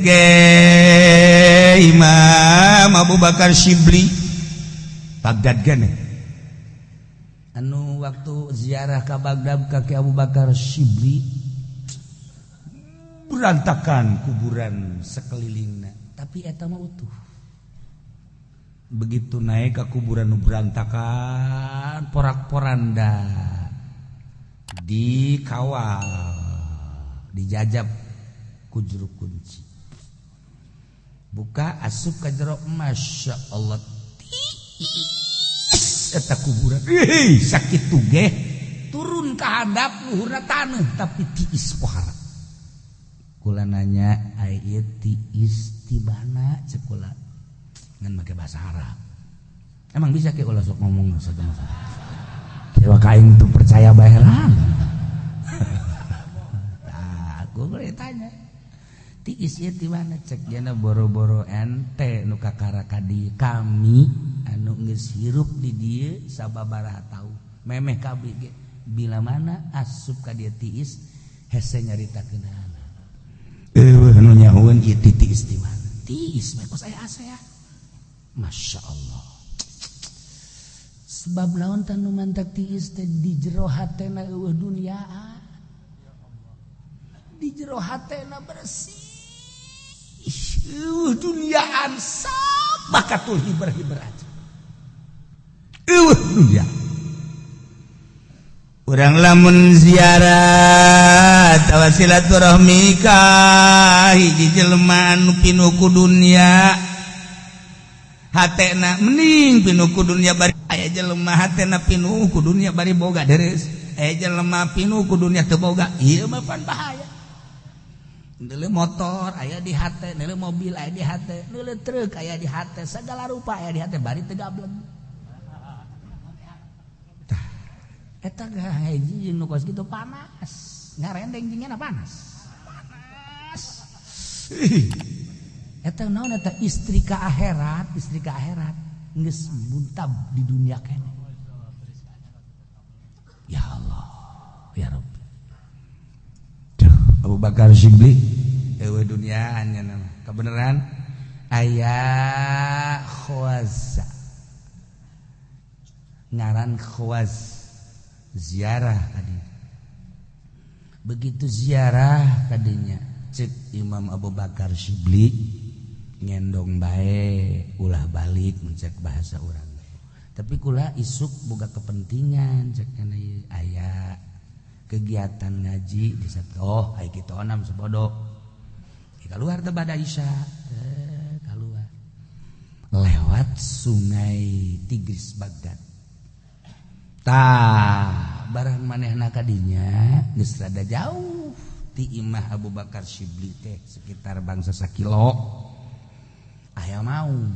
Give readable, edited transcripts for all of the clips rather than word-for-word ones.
ge Imam Abu Bakar Shibli Baghdad gane anu waktu ziarah ke Baghdad kaki Abu Bakar Shibli berantakan kuburan sekelilingnya tapi eta mah utuh. Begitu naik ke kuburan berantakan porak-poranda dikawal dijajab ku juru kunci buka asup ka jero masya Allah eta kuburan sakit tuge turun ke handap luhurna taneuh tapi tiis pohara kula nanya aya tiis ti mana cek kula ngan make bahasa Arab emang bisa ke ulah sok ngomong satu masalah kira kain tuh percaya bae lah aku boleh tanya tiis ieu ti mana cek jana boro-boro ente nu kakara kadi kami anu geus hirup di dieu sababaraha tahu memeh kabeh ge bila mana asup ka dieu tiis hese nyaritakeun eueuh nu nyahoeun ieu tiis ti mana tiis mah kos aya asa Masya Allah sebab naon tanu mantak tiis teh di jero hatena eueuh dunyaan di jero hatena bersih dunyaan sabah katul hiber-hiber aja dunya urang lamun ziarah tawa silaturahmi ka hiji jelema anu pinuh ku dunya hatena mending pinuh ku dunya bari aya jelema hatena pinuh ku dunya bari boga deres aya jelema pinuh ku dunya teu boga ieu mah pan bahaya. Neule motor aya di hate, neule mobil aya di hate, neule truk aya di hate, segala rupa aya di hate bari teu gableng. Tah, eta gah hiji jeung nu kos kitu panas. Ngarendeng jeung panas. Panas. Eta naon eta istri ka akhirat, geus muntab di dunia kene. Ya Allah, ya Rabb. Abu Bakar Shibli eueuh dunyaan nya nama kebenaran aya Khawaz ngaran Khawaz ziarah kadi begitu ziarah kadinya cek Imam Abu Bakar Shibli ngendong bae ulah balik mencek bahasa urang tapi kula isuk boga kepentingan cek aya kegiatan ngaji di satu ai kitu onam sebodo keluar teh bada isya keluar lewat sungai Tigris Baghdad tah barang manehna kadinya geus rada jauh ti imah Abu Bakar Shibli teh sekitar bangsa sakilo aya maung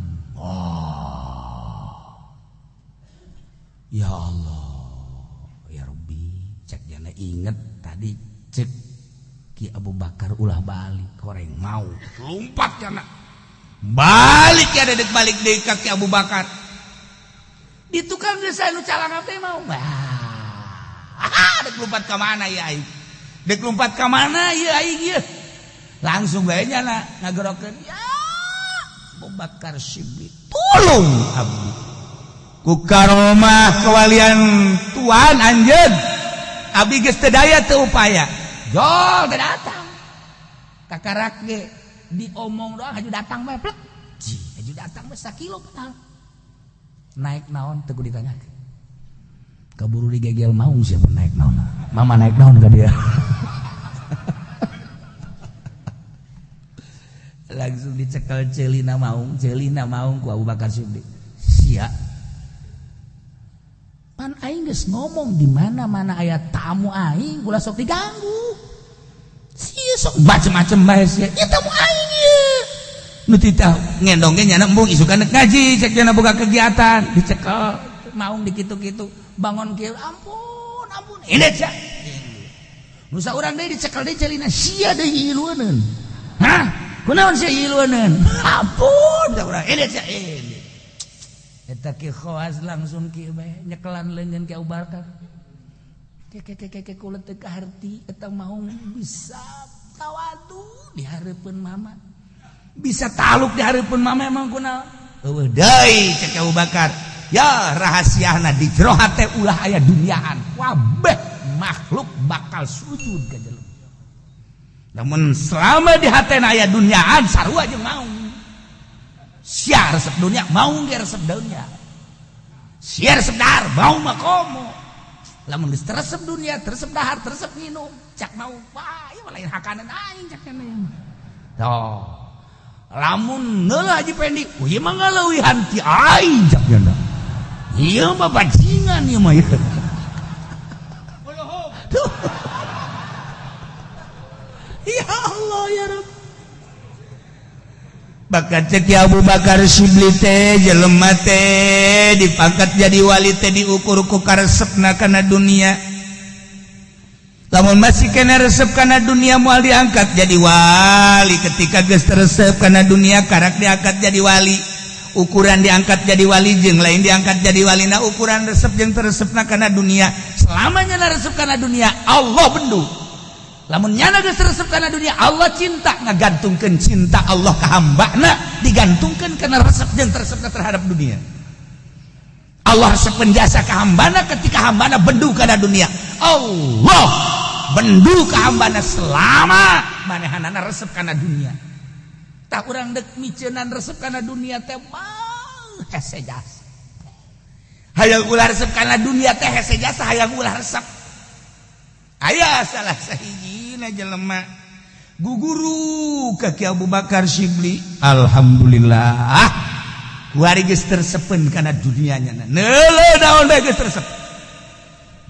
ya Allah ya Rabbi cek jana inget tadi cek Ki Abu Bakar ulah balik koreng mau lompat jana balik ya dedek balik deui ka Ki Abu Bakar di tukang desa nu calana teh mau dek lompat ka mana ya ai dek lompat ka mana ya ai ieu langsung bae jana ngagerokeun ya Abu Bakar Shibli tolong abdi ku karomah kewalian Tuhan anjeun abdi geus teu daya teu upaya jol teu datang kakarak ge diomong doang haju datang bae plek haju datang bae sakilo padahal naik naon teu kudu ditanyakeun kaburu digegel maung siapa naik naon mama naik naon ka dia langsung dicekel celina maung ku Abu Bakar Shibli sia pan aing geus ngomong di mana-mana aya tamu aing ulah sok diganggu. Sia sok macem-macem bae sia. Ieu tamu aing ieu. Nu titah ngendong ge nya embung isukan ngaji cek cenah boga kegiatan dicekel maung di kitu-kitu bangun kieu ampun ini sia. Nu saurang deui dicekel deui celina sia deui ilueuneun. Hah? Kunaon sia ilueuneun? Ampun saurang ini sia ini. Eta Ki Khawaz langsung kieu bae nyekelan leungeun Ki Abu Bakar. Ke kula teu kaharti eta mau bisa tawadu di hareupeun mama. bisa taluk di hareupeun mah memang kunaon eueuh deui cek Abu Bakar ya rahasiana di jero hate ulah aya duniaan kabeh makhluk bakal sujud ka jelema namun selama di hatena aya duniaan sarua jeung mau sia resep dunia mau ge resep dunia sia resep dahar mau mah komo lamun geus resep dunia resep dahar resep nginum cak mau wah ieu lain hakanan aing cak kana toh lamun neueuh Haji Pendi ieu mah ngaleuwihan ti aing cak cenah ieu mah bajingan ieu mah ya Allah ya Rabb bakat cek Abu Bakar Shibli teh jelema teh dipangkat jadi wali teh diukur ku karesepna kana dunia lamun masih kena resep kana dunia moal diangkat jadi wali ketika geus resep kana dunia karak diangkat jadi wali ukuran diangkat jadi wali jeung lain diangkat jadi wali na ukuran resep jeung teresepna kana dunia selamanya resep kana dunia Allah bendu lamun nyana geus resep kana dunia Allah cinta ngagantungkeun cinta Allah ka hambana digantungkeun kana resep jeung teresepna terhadap dunia Allah resepkeun jasa ka hambana ketika hambana bendu kana dunia Allah bendu ka hambana selama manehanana resep kana dunia tak urang dek miceunan resep kana dunia teh mah hese jasa hayang ulah resep kana dunia teh hese jasa hayang ulah resep aya salah sahijina jelema guguru ka Ki Abu Bakar Shibli alhamdulillah kuari geus tersepen kana dunianya neuleuh naon da geus tersep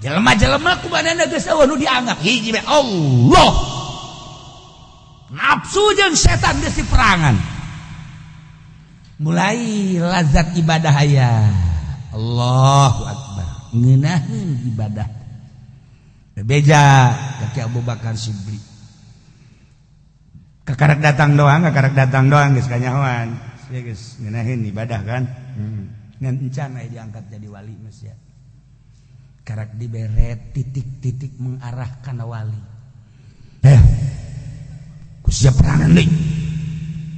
jelema-jelema kumanana geus eueuh nu dianggap hiji bae Allah nafsu jeung setan geus diperangan mulai lazat ibadah aya Allahu akbar ngeunaheun ibadah beja kaki Abu Bakar Shibli kakarak datang doang geus kanyahoan ya geus ngeunaheun ibadah kan ngan encan aya diangkat jadi wali mas ya karak diberet titik-titik mengarah kana wali ku siap perangan deui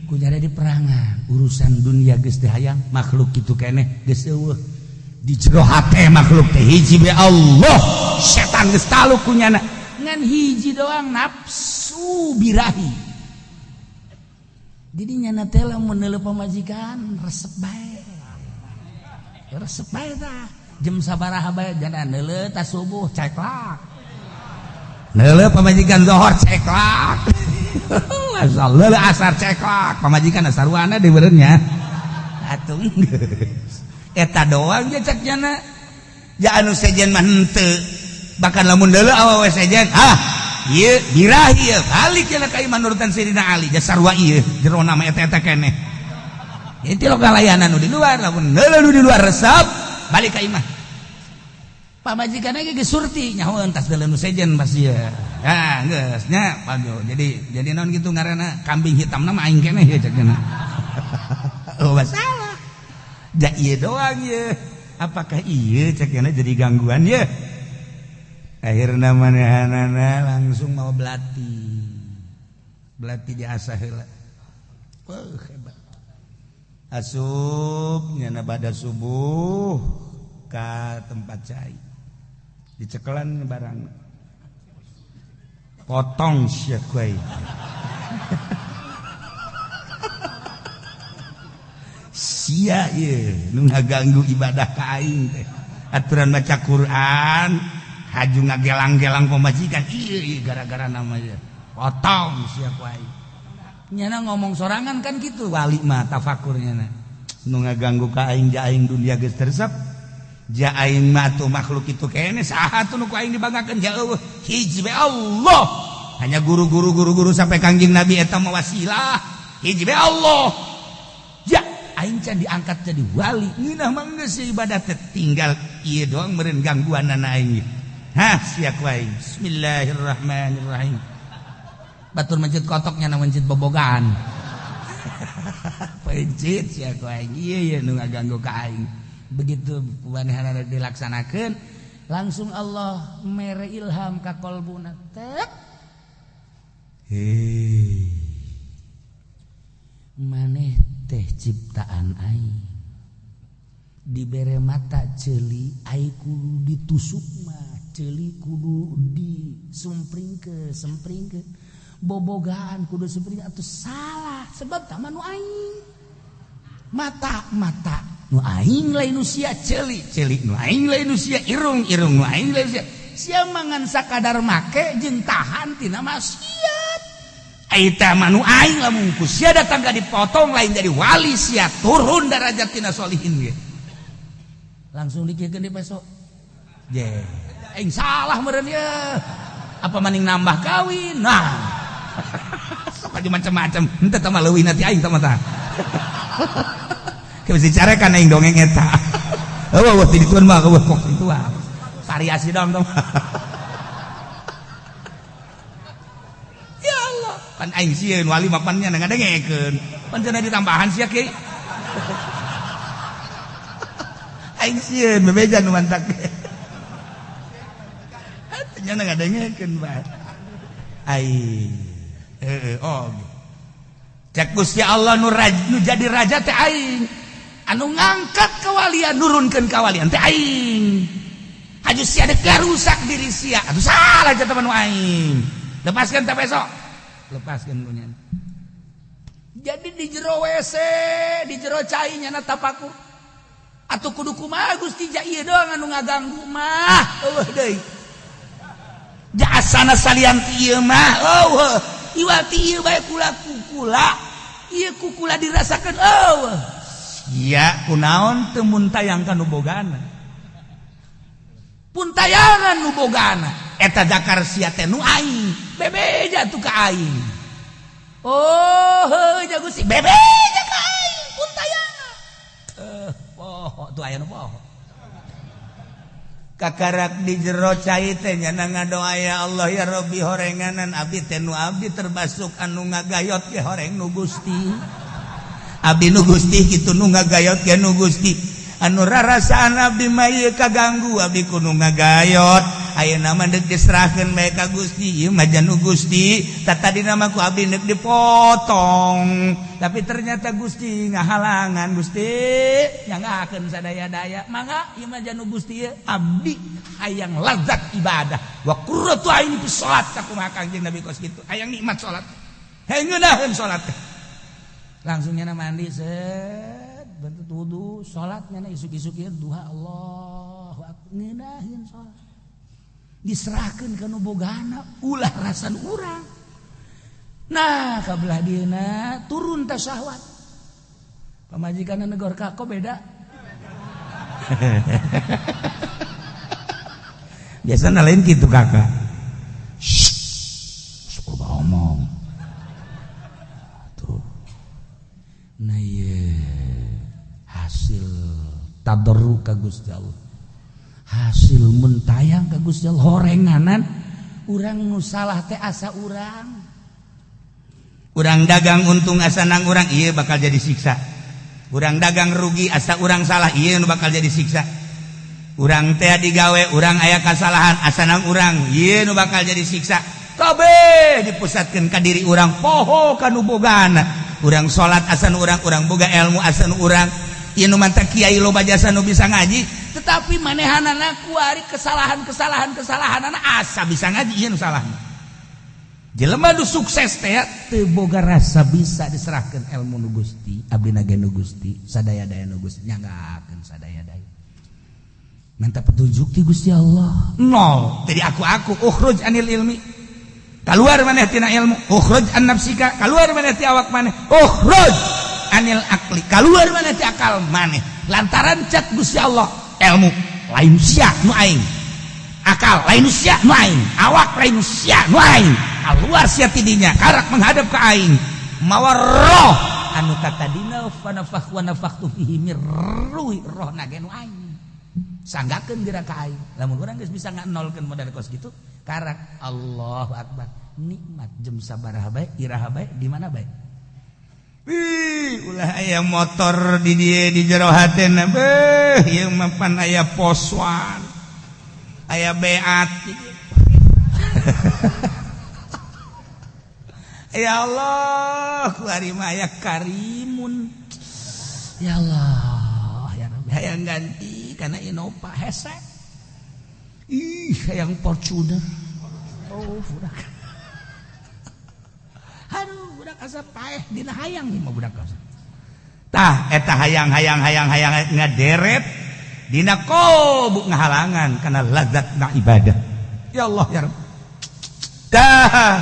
ku jare di perangan urusan dunia geus teh hayang makhluk kitu keneh geus eueuh di jero hate makhluk teh hiji be Allah setan geus taluk kunyana ngan hiji doang nafsu birahi jadi nyana teh lamun neuleuh pamajikan resep bae tah jam sabaraha bae jana neuleuh tas subuh ceklak neuleuh pamajikan zuhur ceklak asal leuleuh asar ceklak pamajikan saruana di beureun nya atuh eta doang ge cek nyana ja anu sejen mah henteu bahkan lamun deuleu awewe sejen ieu birahi ieu balik cenah ka iman nurutan Sayyidina Ali ja sarua ieu jero nama eta keneh itu lo galayanan nu di luar lamun deuleu nu di luar resep balik ka imah pamajikanna ge geus surti nyahoeun tas deuleu nu sejen pas ieu geus nya pago jadi naon kitu ngaranna kambing hitamna mah aing keneh ieu cek cenah oh masalah da ieu doang ieu apakah ieu cek cenah jadi gangguan ieu akhirna manehanana langsung mau belati diasah heula hebat asup nyana bada subuh ka tempat cai dicekelan barang potong sia kuai sia ieu nu ngaganggu ibadah ka aing teh aturan baca Quran haju ngagelang-gelang pamajikan ieu gara-gara namanya potong sia kuai nyana ngomong sorangan kan gitu wali mah tafakurnya nu ngaganggu ka aing ja aing dunia geus tersep ja aing mah tuh makhluk itu kene saha tuh nu ku aing dibanggakeun ja eueuh hiji be Allah hanya guru-guru sampai kangjeng Nabi eta mah wasilah hiji be Allah ja aing can diangkat jadi wali ngeunah mah geus ibadah teh tinggal ieu doang meureun gangguanana aing sia ku aing bismillahirrahmanirrahim batur mencit kotoknya na mencit bobogan pencit sia ku aing ieu nu ngaganggu ka aing begitu manehanana dilaksanakeun langsung Allah mere ilham ka qalbuna tek maneh teh ciptaan aing dibere mata ceuli aing kudu ditusuk mah ceuli kudu sempringkeun bobogaan kudu sempring atuh salah sebab tah nu aing mata nu aing lain nu sia ceuli nu aing lain nu sia irung nu aing lain sia sia mangan sakadar make jeung tahan tina maksiat aita mah nu aing lamun ku sia datang ka dipotong lain jadi wali sia turun derajat tina solihin ge langsung dikiekeun di besok je aing salah meureun ye apa maning nambah kawin nah sok aja macam-macam henteu tah mah leuwihna ti aing tah mah tah keus dicarekan aing dongeng eta eueuh ti dituan mah eueuh kok itu ah variasi dong tah ya Allah pan aing sieun wali mah pan nya ngadengekeun pan cenah ditambahan sia kieu aing sieun bebeja nu mantak nya ngadengekeun bae aing cek Gusti Allah nu jadi raja teh aing anu ngangkat kawalian nurunkeun kawalian teh aing haju sia dek rusak diri sia atuh salah eta mah nu aing lepaskeun teh besok lepaskeun ku nya jadi di jero WC di jero cai nya tapaku atuh kudu kumaha Gusti ja ieu doang anu ngaganggu mah eueuh deui jasana salian ti ieu mah eueuh iwati ieu bae kula ieu kukula dirasakeun eueuh sia kunaon teu muntayangkan nu bogana puntayangan nu bogana eta dakar sia teh nu aing bebeja tu ka aing oh heuh jago si bebeja ka aing puntayangan poho tu aya nu poho kakarak di jero cai teh nya ngadoa ya Allah ya Rabbi horenganan abdi teh nu abdi terbasuk anu ngagayot ge horeng nu Gusti abdi nu Gusti kitu nu ngagayot ge nu Gusti anu rarasaan abdi mah ieu kaganggu abdi kudu ngagayot ayeuna mah deuk diserahkeun bae ka Gusti ieu mah janu Gusti tadina mah ku abdi deuk dipotong tapi ternyata Gusti ngahalangan Gusti nyanggakeun sadaya-daya mangga ieu mah janu Gusti ieu abdi hayang lazat ibadah wa qurratu aini fi salat sakumaha Kangjeng Nabi kos kitu hayang nikmat salat hayang ngeunaheun salat langsung nyana mandi set bentuk wudu salat nyana isuk-isuk ieu duha Allahu akbar ngeunaheun salat diserahkeun ka nu bogana ulah rasan urang nah kabelah dieuna turun ta syahwat pamajikanna negor kako beda biasanya lain gitu kakak suka ngomong tuh nah iya hasil tadarruk ka Gusti Allah hasil mentayang ka Gusti Allah horenganan urang nu salah teh asa urang dagang untung asa nang urang ieu bakal jadi siksa urang dagang rugi asa urang salah ieu nu bakal jadi siksa urang teh digawe urang aya kasalahan asa nang urang ieu nu bakal jadi siksa kabeh dipusatkeun ka diri urang poho ka nu bogana urang salat asa nu urang boga ilmu asa nu urang ieu nu mantap kiai loba jasa nu bisa ngaji tetapi manehanana kuari kesalahan-kesalahanana asa bisa ngaji ieu nu salahna jelema nu sukses teh teu boga rasa bisa diserahkeun ilmu nu Gusti abdina ge nu Gusti sadaya-daya nu Gusti nyanggakeun sadaya-daya minta petunjuk ti Gusti Allah nol tadi aku ukhruj anil ilmi kaluar maneh tina ilmu ukhruj an nafsika kaluar maneh ti awak maneh ukhruj anil akli kaluar maneh ti akal maneh lantaran cat Gusti Allah ilmu lain sia nu aing akal lain sia nu aing awak lain sia nu aing keluar sia tidinya karak menghadap ke aing mawa roh anu tatadina fa nafakh wa nafakhtu fihi mir ruhi roh nage nu aing sanggakeun geura ka aing lamun urang geus bisa nganolkeun modal kos kitu karak Allahu akbar nikmat jem sabaraha bae iraha bae di mana bae ulah aya motor di dieu di jero hatena beuh ieu mah pan aya poswan aya beat Ya Allah kuari maya karimun. Ya Allah ya Rabbi hayang ganti kana Innova hesek. Ih hayang Fortuner. Oh budak. Aduh budak asa paeh dina hayang mah budak asa. Tah eta hayang ngaderet dina kolbu ngahalangan kana lazatna ibadah. Ya Allah ya Rabbi. Tah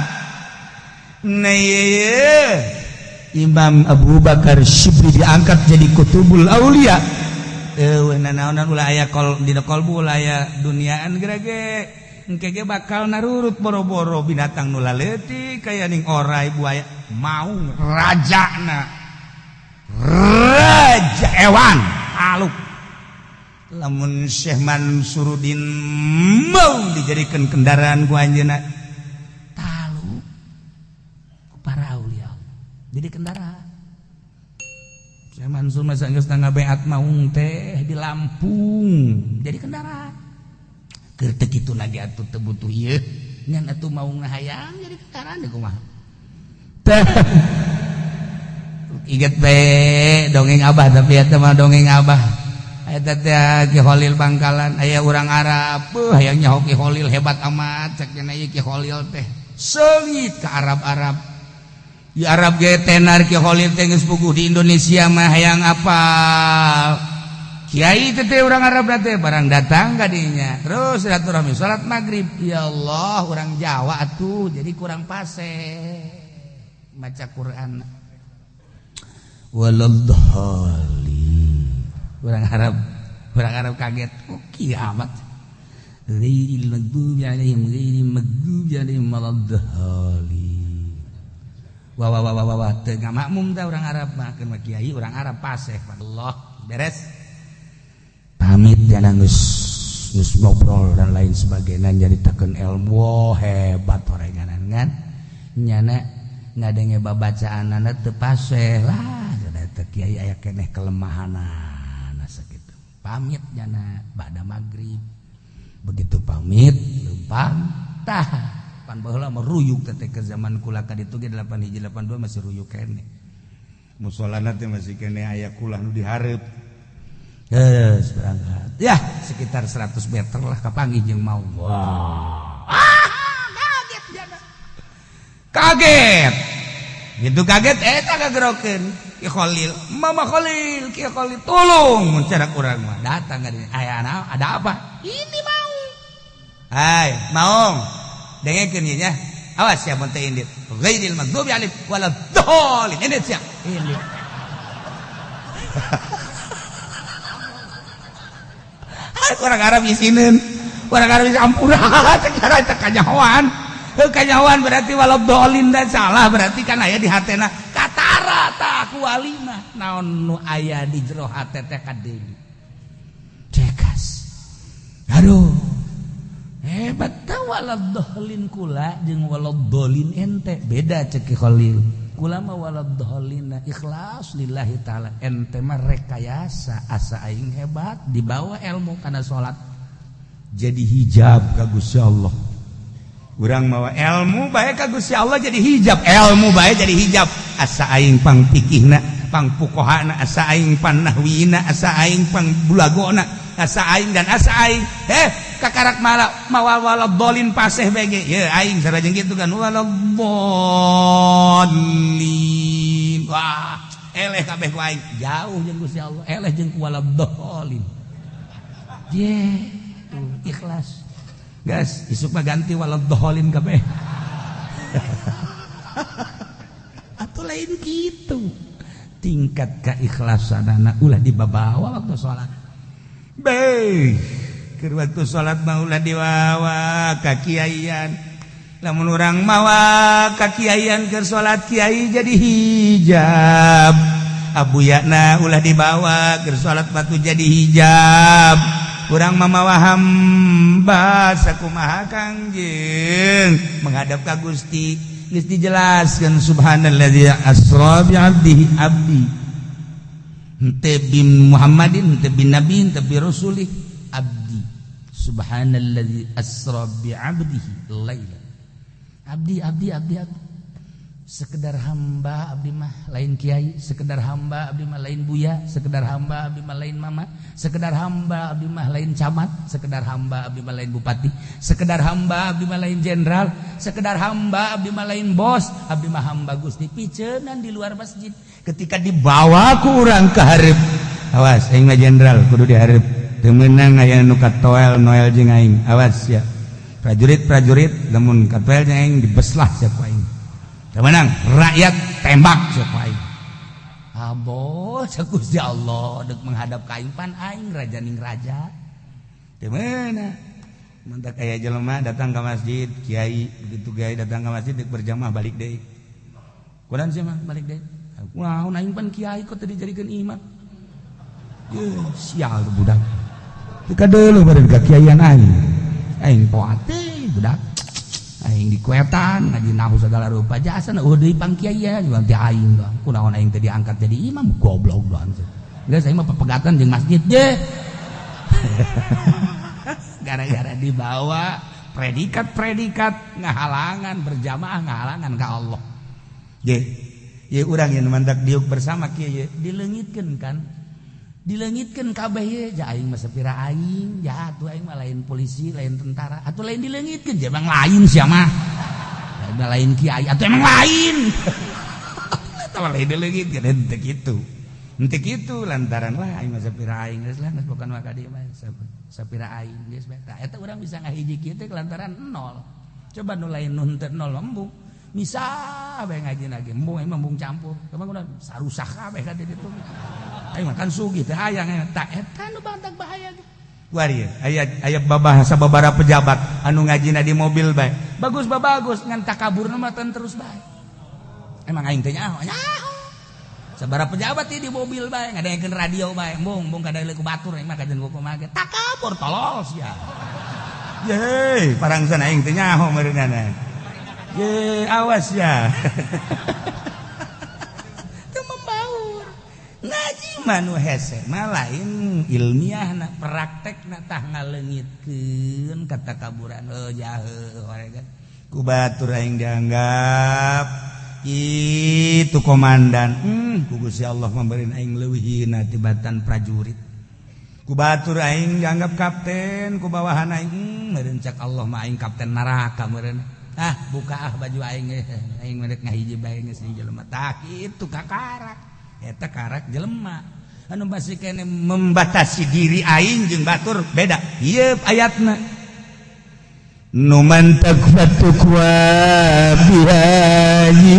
Imam Abu Bakar Syibli diangkat jadi kutubul aulia. Nanaonan ulah aya dina kolbu ulah aya duniaan gerage engke ge bakal narurut boro-boro binatang nu laletik kaya ning orai buaya mau rajana raja hewan aluk lamun Syekh Mansuruddin mau dijadikan kendaraan ku anjeunna talu ku para aulia jadi kendaraan. Syekh Mansur masa geus ngabeat maung teh di Lampung jadi kendaraan. Keur teu kitu lagi atuh teu butuh ieu ngan atuh mau ngahayang jadi kendaraan deui kumaha. Inget bae dongeng Abah tapi eta mah dongeng Abah. Eta teh Ki Khalil Bangkalan aya urang Arab, hayang nyaho Ki Khalil hebat amat cek cenah ieu Ki Khalil teh. Seungit ka Arab-Arab. Di Arab ge tenar Ki Khalil teh geus puguh di Indonesia mah hayang apal. Kiai teh urang Arab teh barang datang ka dinya. Terus silaturahmi salat maghrib. Ya Allah urang Jawa atuh jadi kurang pase maca Quran. Waladhdallin. Urang Arab kaget. Oh kiamat. Ghairil maghdubi alaihim waladhdallin. Wah teu ngamakmum teh urang Arab mah keun kiai urang Arab paseh Allah beres pamit jana geus ngobrol dan lain sebagainya nyaritakeun ilmu hebat orenganan ngan nyana ngadenge babacaanana teu paseh lah cenah teh kiai aya keneh kelemahanana sakitu pamit jana bada maghrib begitu pamit leumpang tah pan baheula meruyuk teh ke zaman kula ka ditu ge 882 masih ruyuk keneh. Musolana teh masih keneh aya kulah nu dihareup. Geus berangkat. Ya, sekitar 100 meter lah kapanggih jeung mau. Wah. Kaget jana. Kaget. Gitu kaget eta kagerokeun Ki Khalil. Mama Khalil, Ki Khalil tolong mun cara urang mah. Datang ka dieu. Aya ada apa? Ini mau. Hai, Maung. Dengekeun ieu nya. Awas ya mun teh indit. Ghairil maghdubi alaihim waladhdallin. Indit sia. Indit. Orang Arab isineun. Orang Arab sampura cara teh kanyahoan. Kanyahoan berarti waladhdallin dan salah berarti kan aya di hatena katara ta ku walimah. Naon nu aya di jero hate teh kadeui. Cekas. Aduh. Hebat tah waladhdallin kula jeung waladhdallin ente beda cek Ki Khalil. Kula mah waladhdallin ikhlas lillahi taala ente mah rekayasa asa aing hebat dibawa ilmu kana salat jadi hijab ka Gusti Allah. Urang mawa ilmu bae ka Gusti Allah jadi hijab, ilmu bae jadi hijab asa aing pang fikihna, pang fuqahana, asa aing pan nahwina, asa aing pang bulagona, asa aing dan asa aing kakarak mawa waladhdallin paseh bege ye aing sareng kitu kan waladhdallin wah eleh kabeh ku aing jauh jeung Gusti Allah eleh jeung ku waladhdallin ye tuh ikhlas gas isuk mah ganti waladhdallin kabeh atuh lain kitu tingkat keikhlasanana ulah dibabawa waktu salat bae keur waktu salat mah ulah diwawa ka kiaian. Lamun urang mawa ka kiaian keur salat kiai jadi hijab. Abuyana ulah dibawa keur salat batu jadi hijab. Urang mah mawa hamba sakumaha Kangjeng menghadap ka Gusti geus dijelaskeun subhanallazi asra bi 'abdihi abdi. Henteu bin Muhammadin, henteu bin Nabi, henteu bin Rasulih abdi. Subhanalladzi asra bi 'abdihi laila. Abdi. sekedar hamba abdi mah lain kiai, sekedar hamba abdi mah lain buya, sekedar hamba abdi mah lain mama, sekedar hamba abdi mah lain camat, sekedar hamba abdi mah lain bupati, sekedar hamba abdi mah lain jenderal, sekedar hamba abdi mah lain bos, abdi mah hamba Gusti piceunnan di luar masjid. Ketika dibawa ku urang ka hareup, awas aing mah jenderal kudu di hareup, teu meunang aya nu katoel noel jeung aing, awas ya. Prajurit lamun katoel jeung aing dibeslah sia ku aing. Menang rakyat tembak siapa aing. Abo Gusti Allah dek menghadap ka aing pan aing raja ning raja. Teu meunah. Mantak aya jelema datang ke masjid, kiai begitu kiai datang ke masjid dek berjamaah balik deui. Kunaon sia mah balik deui? Kunaon aing pan kiai kok teu dijadikeun imam. Sial tuh budak. Teu kadeuleuh beureun ka kiaian aing. Aing poat teh budak. Aing di kuetan ngaji nahu segala rupa jasa na deui pangkiai ya juga teh aing doang kunaon aing teh diangkat jadi imam goblok doang geus aing mah pepegatan jeung masjid je gara-gara dibawa predikat ngahalangan berjamaah ngahalangan ka Allah ge ye urang yang mantak diuk bersama kieu dileungitkeun kan dilengitkeun kabeh ye ja aing mah sapira aing ja atuh aing mah lain polisi lain tentara atuh lain dileungitkeun ja emang lain sia mah lain kiai atuh emang lain tah lain dileungitkeun henteu kitu lantaran lah aing mah sapira aing geus lah geus bukan mah ka dieu mah sapira aing geus bae tah eta urang bisa ngahiji kieu teh lantaran nol coba nu lain nu henteu nol embung misah bae ngajina ge embung campur kumaha sarusak kabeh ka ditu aing makan sugih teh hayang eta nu bantak bahaya ge. Wari aya babahasa babara pejabat anu ngajina di mobil bae. Bagus ngan takaburna mah terus bae. Emang aing teh nyaho. Sabara pejabat di mobil bae ngadaengkeun radio bae. Embung kadaele ku batur aing mah kajen kumaha ge. Takabur tolol sia. Ye, parangsan aing teh nyaho meureunana. Ye, awas ya. Ngaji manu hese mah lain ilmiahna praktekna tah ngaleungitkeun kata kaburan jahe horegan ku batur aing dianggap kitu komandan ku Gusti Allah memberi aing leuwihina tibatan prajurit ku batur aing dianggap kapten ku bawahan aing meureun cak Allah mah aing kapten neraka meureun buka baju aing merek ngahiji bae geus jelema tah kitu kakarak eta karak jelema anu masih kene membatasi diri aing jeung batur beda ieu ayatna nu man takfatu wa bihajibahum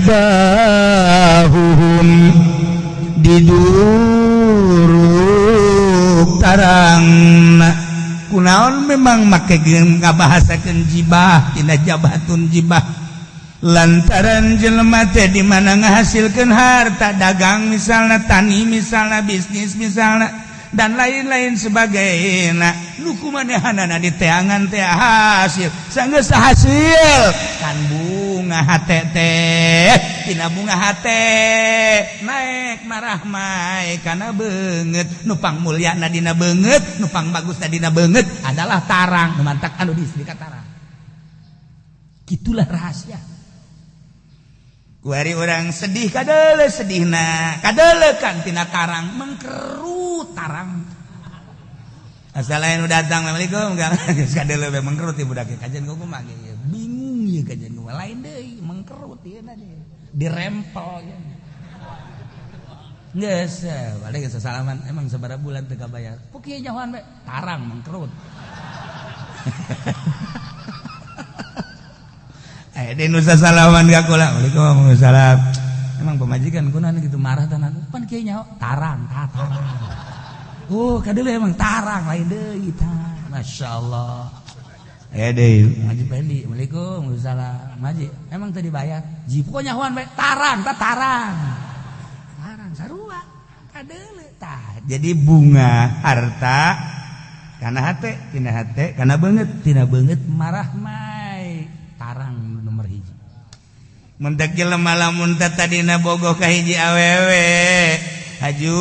diduruk tarangna kunaon memang make ngabahasakeun jibah tina jabatun jibah lantaran jelema teh di mana ngahasilkeun harta dagang misalna tani misalna bisnis misalna dan lain-lain sebagainya nu kumanehanana di teangan teh hasil sanggeus hasil kan bunga hate teh tina bunga hate naik marah mae kana beungeut nu pangmulyana dina beungeut nu pangbagusna dina beungeut adalah tarang nu mantak anu diisi ka tarang kitulah rahasia. Kuari orang sedih kadeule sedihna kadeulekan tina tarang mengkerut tarang asal lain udah datang assalamualaikum geus kadeule we mengkerut ieu budak kajen kumaha ge bingung ieu kajen nu lain deui mengkerut ieu na deui dirempel ya geus balik geus salaman emang sabaraha bulan teu kabayar ku kieu nyahoan we tarang mengkerut den nusa salaman ka kula. Waalaikumsalam. Emang pemajikan kunaon kitu marah tanan. Pan kieu nyaho tarang. Kadeule emang tarang lain deui tah. Masyaallah. Deui ngaji pendi. Waalaikumsalam. Maji, emang teu dibayar? Jipo nyahoan we tarang. Tarang sarua. Kadeule tah. Jadi bunga harta kana hate, tina hate, kana beungeut, tina beungeut marah mai. Tarang nomor hiji. Mentek jelema lamun tadina bogoh ka hiji awewe, haju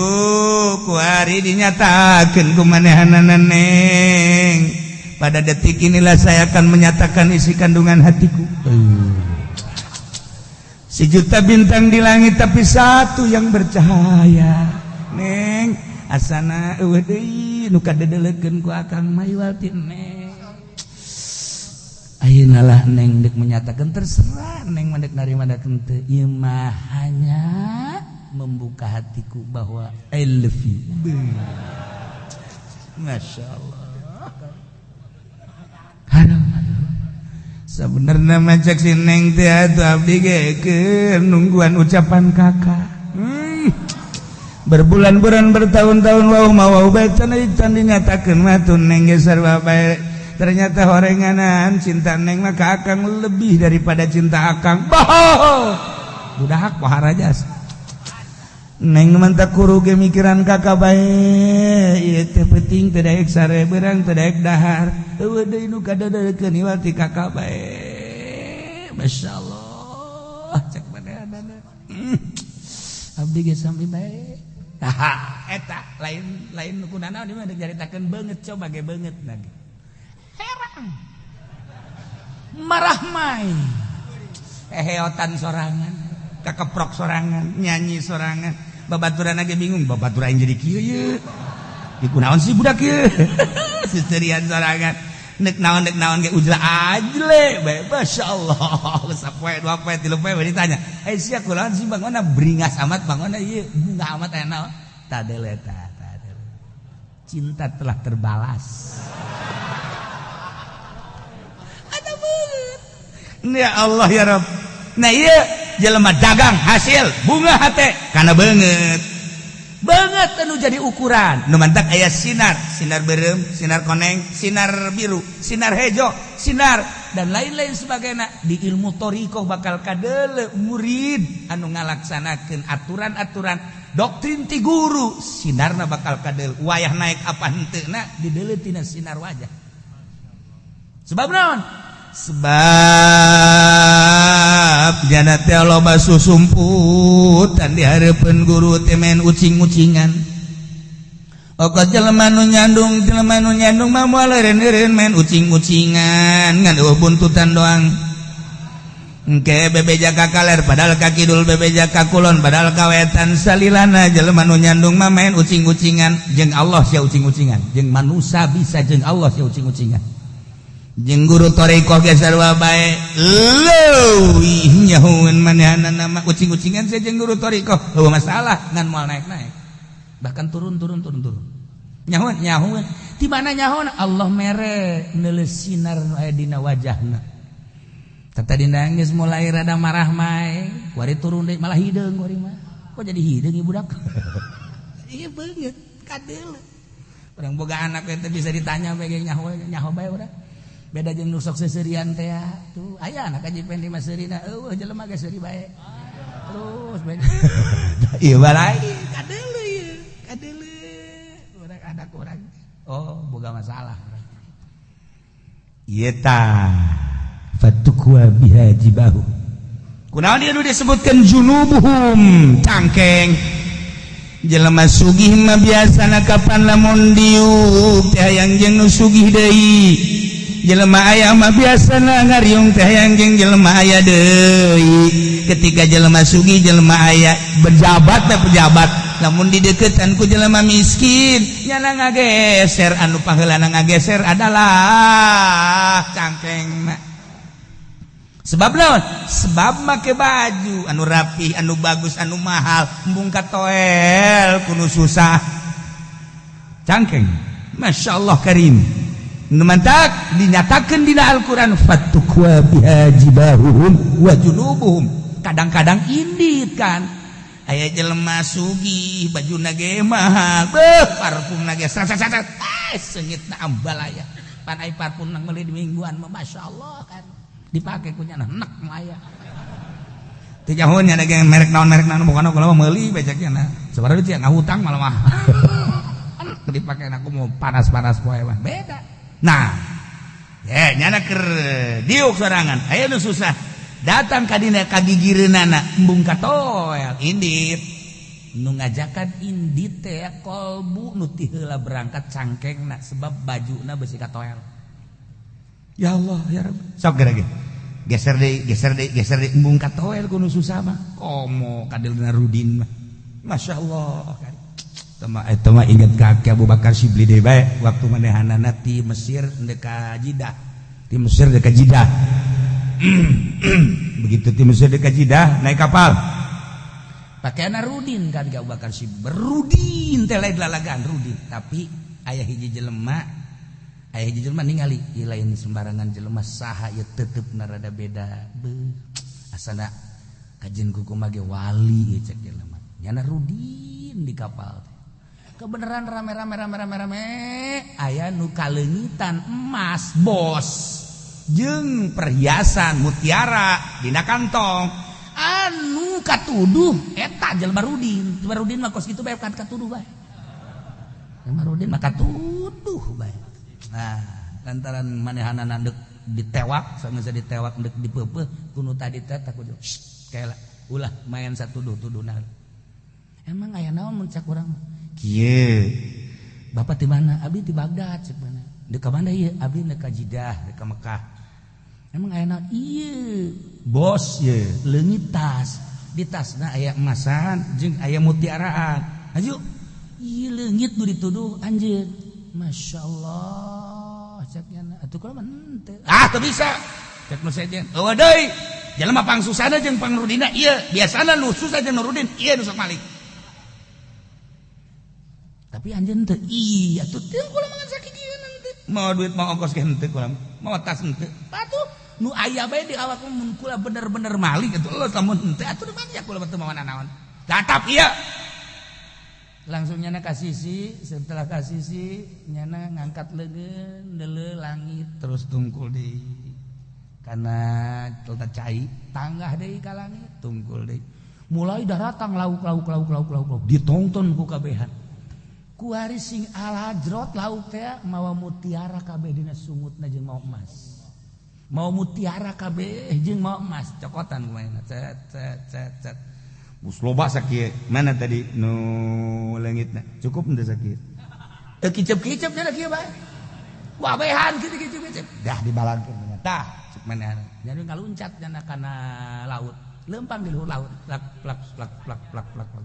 ku ari dinyatakeun ku manehanana neng. Pada detik inilah saya akan menyatakan isi kandungan hatiku. sejuta bintang di langit tapi satu yang bercahaya. Neng asana eueuh deui nu kadedelekeun ku Akang Maywati Neng. Ayeuna lah Neng dek menyatakan terserah Neng mandek narima-narima teu. Ieu mah hanya membuka hatiku bahwa I love you. Masya Allah. Sebenarnya macak si Neng teh atuh abdi ge keur nungguan ucapan kakak. Berbulan-bulan bertahun-tahun wau bae can dinyatakeun mah tuh Neng ge sarua bae. Ternyata horenganan cinta Neng mah ka Akang lebih daripada cinta Akang. Boh. Budak pohara jas. Neng mantap kuru ge mikiran kakak bae. Ieu teh penting teu daek sareberang teu daek dahar. Eueuh deui nu kadadeukeun iwati kakak bae. Masyaallah cek badanana. Abdi ge sami bae. Tah eta lain kunana di mah dicaritakeun beungeut coba ge beungeut lagi. Herang. Marah mai. Heheotan sorangan, kakeprok sorangan, nyanyi sorangan. Babaturan ge bingung, babaturan jadi kieu ye. Di kunaon sih budak ye? Sisterian sorangan. Nek naon ge ujlah ajle bae. Masyaallah. Sapoe dua poe tilu poe ditanya. Sia kunaon sih bangona bringas amat bangona ieu bunga amat aya naon? Tadele tah. Cinta telah terbalas. Ada banget. Ya Allah ya Rabb. Nah ieu jelema dagang hasil bunga hate kana banget anu jadi ukuran nu mantak aya sinar beureum, sinar koneng, sinar biru, sinar hejo, sinar dan lain-lain sebagainya. Di ilmu thariqah bakal kadeule murid anu ngalaksanakeun aturan-aturan doktrin ti guru, sinarna bakal kadeule wayah naik apa henteuna dideuleu tina sinar wajah. Sebab naon? Sebab jana teh loba susumput dan dihareupeun guru teh men ucing-ucingan. Okot jelema nu nyandung mah moal eureun men ucing-ucingan ngan eueuh buntutan doang. Engke bebeja ka kaler padahal ka kidul, bebeja ka kulon padahal ka wetan. Salilana jelema nu nyandung mah main ucing-ucingan. Jeung Allah sia ucing-ucingan, jeung manusia bisa jeung Allah sia ucing-ucingan. Jeung guru thariqah ge sarua bae leuwih nyahoeun manehna nama ucing-ucingan sia jeung guru thariqah heueuh masalah ngan moal naik-naik bahkan turun nyahoeun ti mana nyahoeun Allah mere neuleus sinar nu aya dina wajahna. Tata dina geus mulai rada marah mae kuari turun deui malah hideung kuari mah. Kok jadi hideung ieu budak? Ieu beungeut kadeul urang boga anak teh bisa ditanya bae nyaho bae urang. Beda jeung nu sok seuseurean teh tuh aya anak kajipen di maseurina eueuh jelema ge seuri bae terus bae ieu balai kadeuleu ieu urang anak urang boga masalah ieu tah fatukwa biha jibahu kunaon ieu nu disebutkeun junubuhum cangkeng jelema sugih mah biasana kapan lamun diuk teh hayang jeung nu sugih deui. Jelema aya mah biasana ngariung teh hayang jeung jelema aya deui. Ketika jelema sugih jelema aya pejabat lamun dideuketan ku jelema miskin nyana ngageser anu paheulana ngageser adalah cangkengna. Sebab naon? Sebab make baju anu rapih, anu bagus, anu mahal, embung katoel kudu susah. Cangkeng. Masyaallah karim. Numantak dinyatakeun dina Al-Qur'an fatukwa biha jibahuhum wa junubuhum. Kadang-kadang indit kan aya jelema sugih bajuna ge mahal parfumna ge sat-sat seungitna ambal aya pan ai parfum nang meuli di mingguan mah masyaallah kan dipake ku nyana enek aya teu nyahoeun nya ge merek naon bukan kula mah meuli bejakna sabaraha teh ngahutang malah mah dipake aku mau panas-panas poe mah beda. Nah, nyana keur diuk sorangan, aya nu susah. Datang ka dina kagigireunana embung katoel indit. Nu ngajakan indit teh kolbu nu ti heula berangkat cangkengna sebab bajuna beusi katoel. Ya Allah, ya Rabb. Sok geura ge. geser deh embung katoel kuno susah mah komo kadelna Rudin mah Masya Allah itu mah inget kakek Abu Bakar Shibli deh bae waktu manehanana ti Mesir dekat Jidah begitu ti Mesir dekat Jidah naik kapal pakaiana Rudin kan Abu Bakar Shibli berudin teh lain lalagan Rudin tapi aya hiji jelema ningali lain sembarangan jelema saha ieu teuteup rada beda asana kajen kuku mage wali cek jelema nyana Rudin di kapal kebenaran rame aya nu kaleungitan emas bos jeung perhiasan mutiara dina kantong anu katuduh eta jelema Rudin mah kos kitu bae katuduh bae jelema Rudin mah katuduh bae. Nah, lantaran manehanana deuk ditewak, sanggeus ditewak deuk dipeupeuh kuno tadi teh takut kayak ulah main satuduh-tuduhna. Emang aya naon mun cak urang? Kieu. Bapak di mana? Abi di Baghdad cek mana? Deuk ka mana ieu? Abi deuk ka Jidah, deuk ka Mekah. Emang aya naon? Ieu. Bos ye, leungit tas. Di tasna aya emasan jeung aya mutiaraan. Aju. Ieu leungit nu dituduh anjeun. Masya Allah ceknya atuh kumaha henteu teu bisa cek nu sejen eueuh deui jelema pangsusana jeung pangrudina ieu biasana nu susah jeung Nurudin ieu nu sok malik tapi anjeun teu atuh teu kula mangan sakidieu henteu mau duit mau ongkos ge henteu kula mau tas henteu atuh nu aya bae di awak mun kula bener-bener malik atuh lamun henteu atuh mah kula teu mau naon tatap ieu langsung nyana kasisi setelah kasisi nyana ngangkat leungeun deuleu langit terus tungkul deui kana telta cai tanggah deui ka langit tungkul deui mulai daratang lauk ditonton ku kabehan ku ari sing alhajrot lauk teh mawa mutiara kabeh dina sungutna jeung mawa emas mawa mutiara kabeh jeung mawa emas cokotan kumaha cet Gus loba sakieu mana tadi nu leungitna cukup henteu sakieu teu kicep-kicep nya kieu bae wabehan kitu kicep dah dibalangkeun tah cek manehna jadi ngaluncat nya kana laut leumpang di luhur laut plak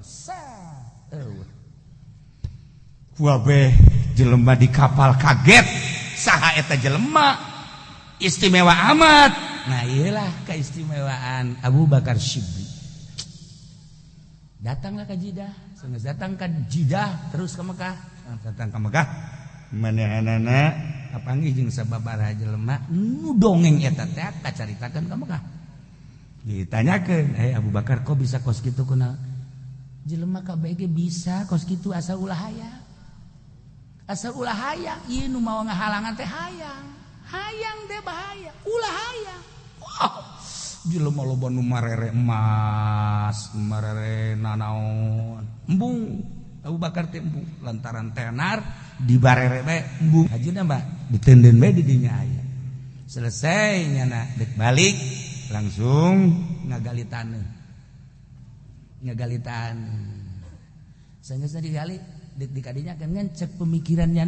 sa eueuh wabeh jelema di kapal kaget saha eta jelema istimewa amat nah ieulah keistimewaan Abu Bakar Shibli datanglah ke Jidah, sanggeus datang ke Jidah terus ke Mekah. Datang ke Mekah, manehanana kapanggih jeung sababaraha jelema nu dongeng eta teh kacaritakeun ka Mekah. Ditanyakeun, Abu Bakar kok bisa kos kitu kunaon? Jelema kabeh ge bisa kos kitu asal ulah hayang. Asal ulah hayang, ieu nu mawa ngahalangan teh hayang. Hayang teh bahaya, ulah hayang. Jelema loba nu marere emas, marere nanaon. Embung Abu Bakar teh embung lantaran tenar di barere bae embung. Hajeuna mah diteundeun bae di dinya aya. Selesai nyana dek balik langsung ngagalitan. Sanggeus digali dek dikadinya kan cek pemikirannya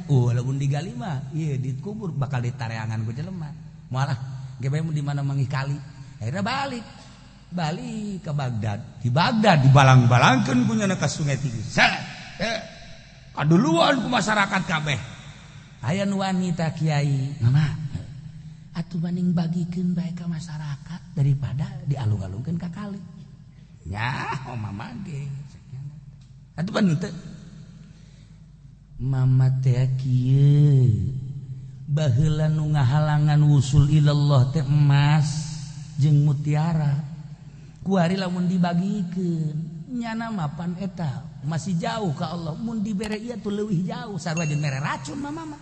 lamun digali mah ieu dikubur bakal ditareangan ku jelema. Moalah gebem di mana manggih kali akhirnya balik ke Baghdad di Baghdad dibalang-balangkeun ku nyana ka Sungai Tigris kaduluan ku masyarakat kabeh aya nu wanita kiai mama atuh maning bagikeun bae ka masyarakat daripada dialung-alungkeun ka kali nya mama ge atuh pan teu mama teh kieu baheula nu ngahalangan wusul ilallah teh emas jeung mutiara ku ari lamun dibagikeun nyana mapan eta masih jauh ka Allah mun dibere ieu tuh leuwih jauh sarua jeung mere racun mama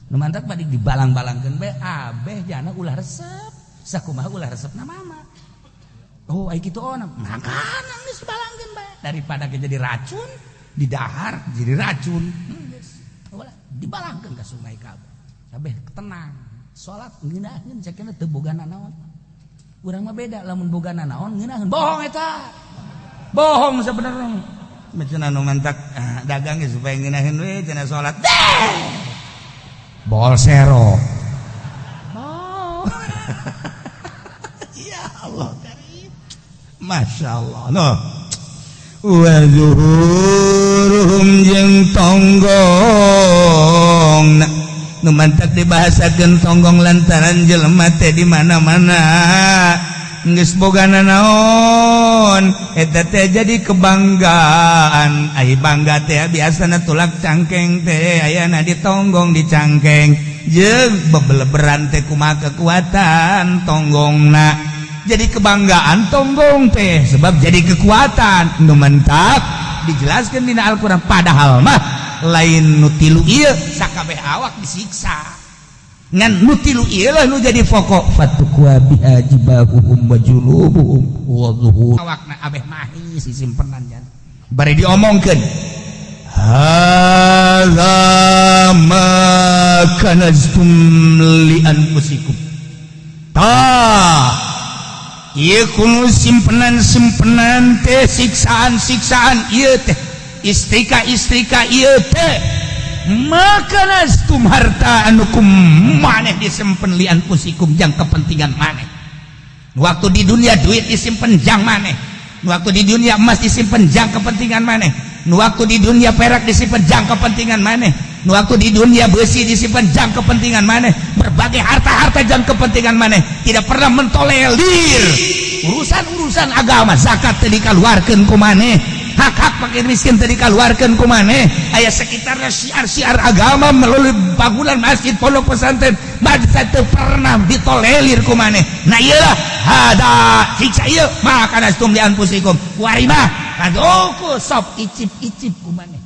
nu mantap badik dibalang-balangkeun bae abeh jana ulah resep sakumaha ulah resepna mama oh ai kitu ona makanan geus balangkeun bae daripada jadi racun di dahar jadi racun geus dibalangkeun ka sungai kabeh kabeh tenang salat ngeunaheun cekna teu bogana naon urang mah beda lamun bogana naon ngeunaheun bohong eta bohong sabenerna cenah nu mantak dagang ge supaya ngeunaheun we cenah salat bol sero Allah Masya Allah no wa zuhuruhum jeung tonggong nu mantak dibahasakeun tonggong lantaran jelema teh di mana-mana geus bogana naon eta teh jadi kebanggaan ai bangga teh biasana tulak cangkeng teh ayana ditonggong dicangkeng jeung bebeleberan teh kumaha kekuatan tonggongna jadi kebanggaan tonggong teh sebab jadi kekuatan nu mentak dijelaskeun dina Al-Qur'an padahal mah lain nu tilu ieu sakabeh awak disiksa ngan nu tilu ieu lah nu jadi pokok fatukwa biha jibahuhum wa julubuhum wa zuhur awakna abeh mahi si simpenan jan bari diomongkeun hadza ma kanaztum li anfusikum ieu kuno simpenan teh siksaan ieu teh istrika ieu teh maka nastum harta anukum maneh disimpen li anfusikum jang kepentingan maneh waktu di dunia duit disimpen jang maneh waktu di dunia emas disimpen jang kepentingan maneh waktu di dunia perak disimpen jang kepentingan maneh waktu di dunia besi disimpen jang kepentingan maneh berbagai harta jang kepentingan maneh tidak pernah mentolerir urusan agama zakat teh dikaluarkeun ku maneh hak-hak fakir miskin tadi kaluarkeun ku maneh aya sekitar syiar agama melalui bangunan masjid pondok pesantren badta teu pernah ditolerir ku maneh nah iyalah hada siksa ieu maka nastum li anfusikum kuari mah kadoku sop icip-icip ku maneh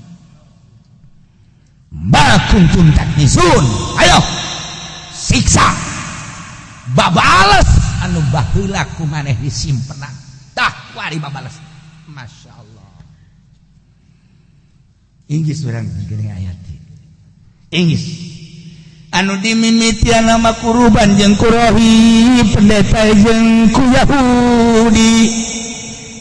ma kuntum taknisun ayo siksa babales anu baheula ku maneh disimpenan tah kuari babales Masya Allah Inggris orang gini ayat Inggris anu dimimitian nama kuruban jeung kurohi pendeta jeung ku Yahudi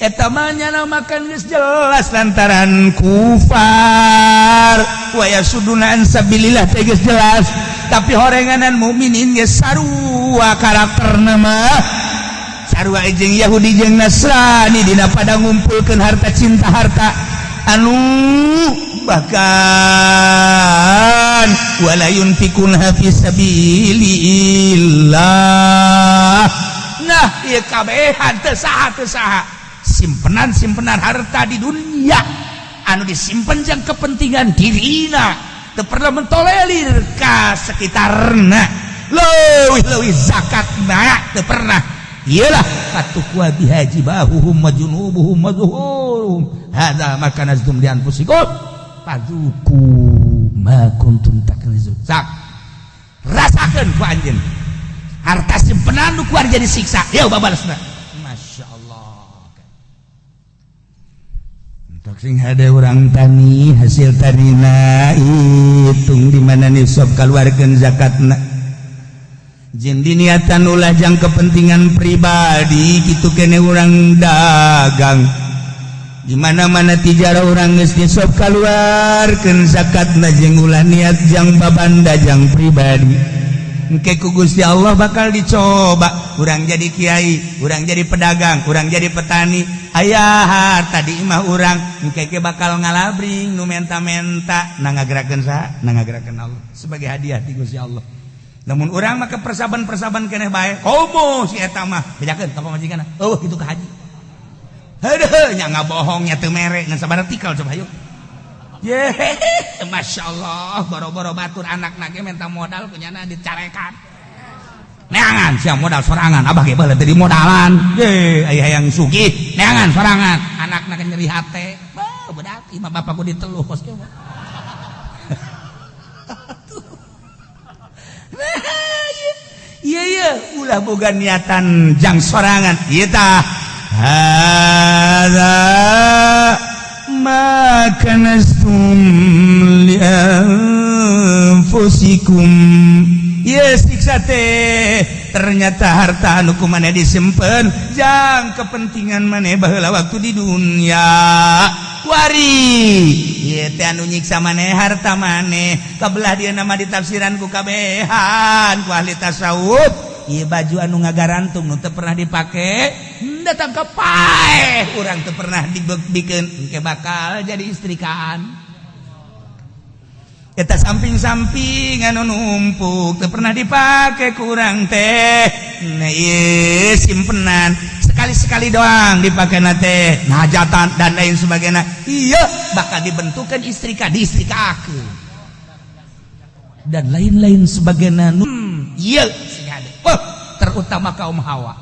eta mah namakan geus jelas lantaran kufar wa yasuduna an sabilillah teh geus jelas tapi horenganan mukminin geus sarua karakterna mah sarua jeung Yahudi jeung Nasrani dina pada ngumpulkeun harta cinta harta anu bahkan wala yunfiquna fi sabilillah nah ieu kabehan teu saha simpenan harta di dunia anu disimpen jang kepentingan dirina teu pernah mentolerir ka sekitarna leuwih zakatna teu pernah iyalah fatukwa bihajibahuhum wa junubuhum wa zuhuruhum hadza ma kanaztum li anfusikum fadzuku ma kuntum taknizun sak rasakeun ku anjeun harta simpenan nu kuar jadi siksa yeuh babalesna Masya Allah untuk sing hade urang tani hasil tanina hitung di mana nisab kaluarkeun zakatna jeung diniatan ulah jang kepentingan pribadi kitu kene urang dagang di mana-mana tijara urang geus nisab kaluarkeun zakatna jeung ulah niat jang babanda jang pribadi engke ku Gusti Allah bakal dicoba urang jadi kiai urang jadi pedagang urang jadi petani aya harta di imah urang engke ke bakal ngalabring nu menta-menta nangagerakeun saha nangagerakeun Allah sebagai hadiah di Gusti Allah. Namun urang mah persaban keneh bae. Komo si eta mah bedakeun ka pamajikanna. Eueuh kitu ka haji. Heueuh nya ngabohong nya teu mere ngan sabaraha tikal coba hayu. Ye, masyaallah boro-boro batur anakna ge minta modal punyana dicarekan. Neangan sia modal sorangan abah ge bae teu dimodalan. Ye, aya hayang sugih, neangan sorangan. Anakna ge nyeri hate. Beuh bedak imah bapakku diteluh kos ge. Iya ulah boga niatan jang sorangan ieu tah hadza ma kanastum li anfusikum ieu siksa teh ternyata harta anu kumaneh disimpen jang kepentingan maneh baheula waktu di dunia wari ieu teh anu nyiksa maneh harta maneh kabelah dia nama ditafsiran ku kabehan ku ahli tasawuf ieu baju anu ngagarantung nu teu pernah dipake datang ke pae urang teu pernah dibikeun engke bakal jadi istrikaan. Eta samping-samping anu numpuk teu pernah dipake kurang teh. Nah ieu simpenan sekali-sekali doang dipakena teh hajatan dan lain sebagainya. Iya bakal dibentukeun istrika diistrikakeun. Dan lain-lain sebagainya. Iya sing ada. Terutama kaum Hawa.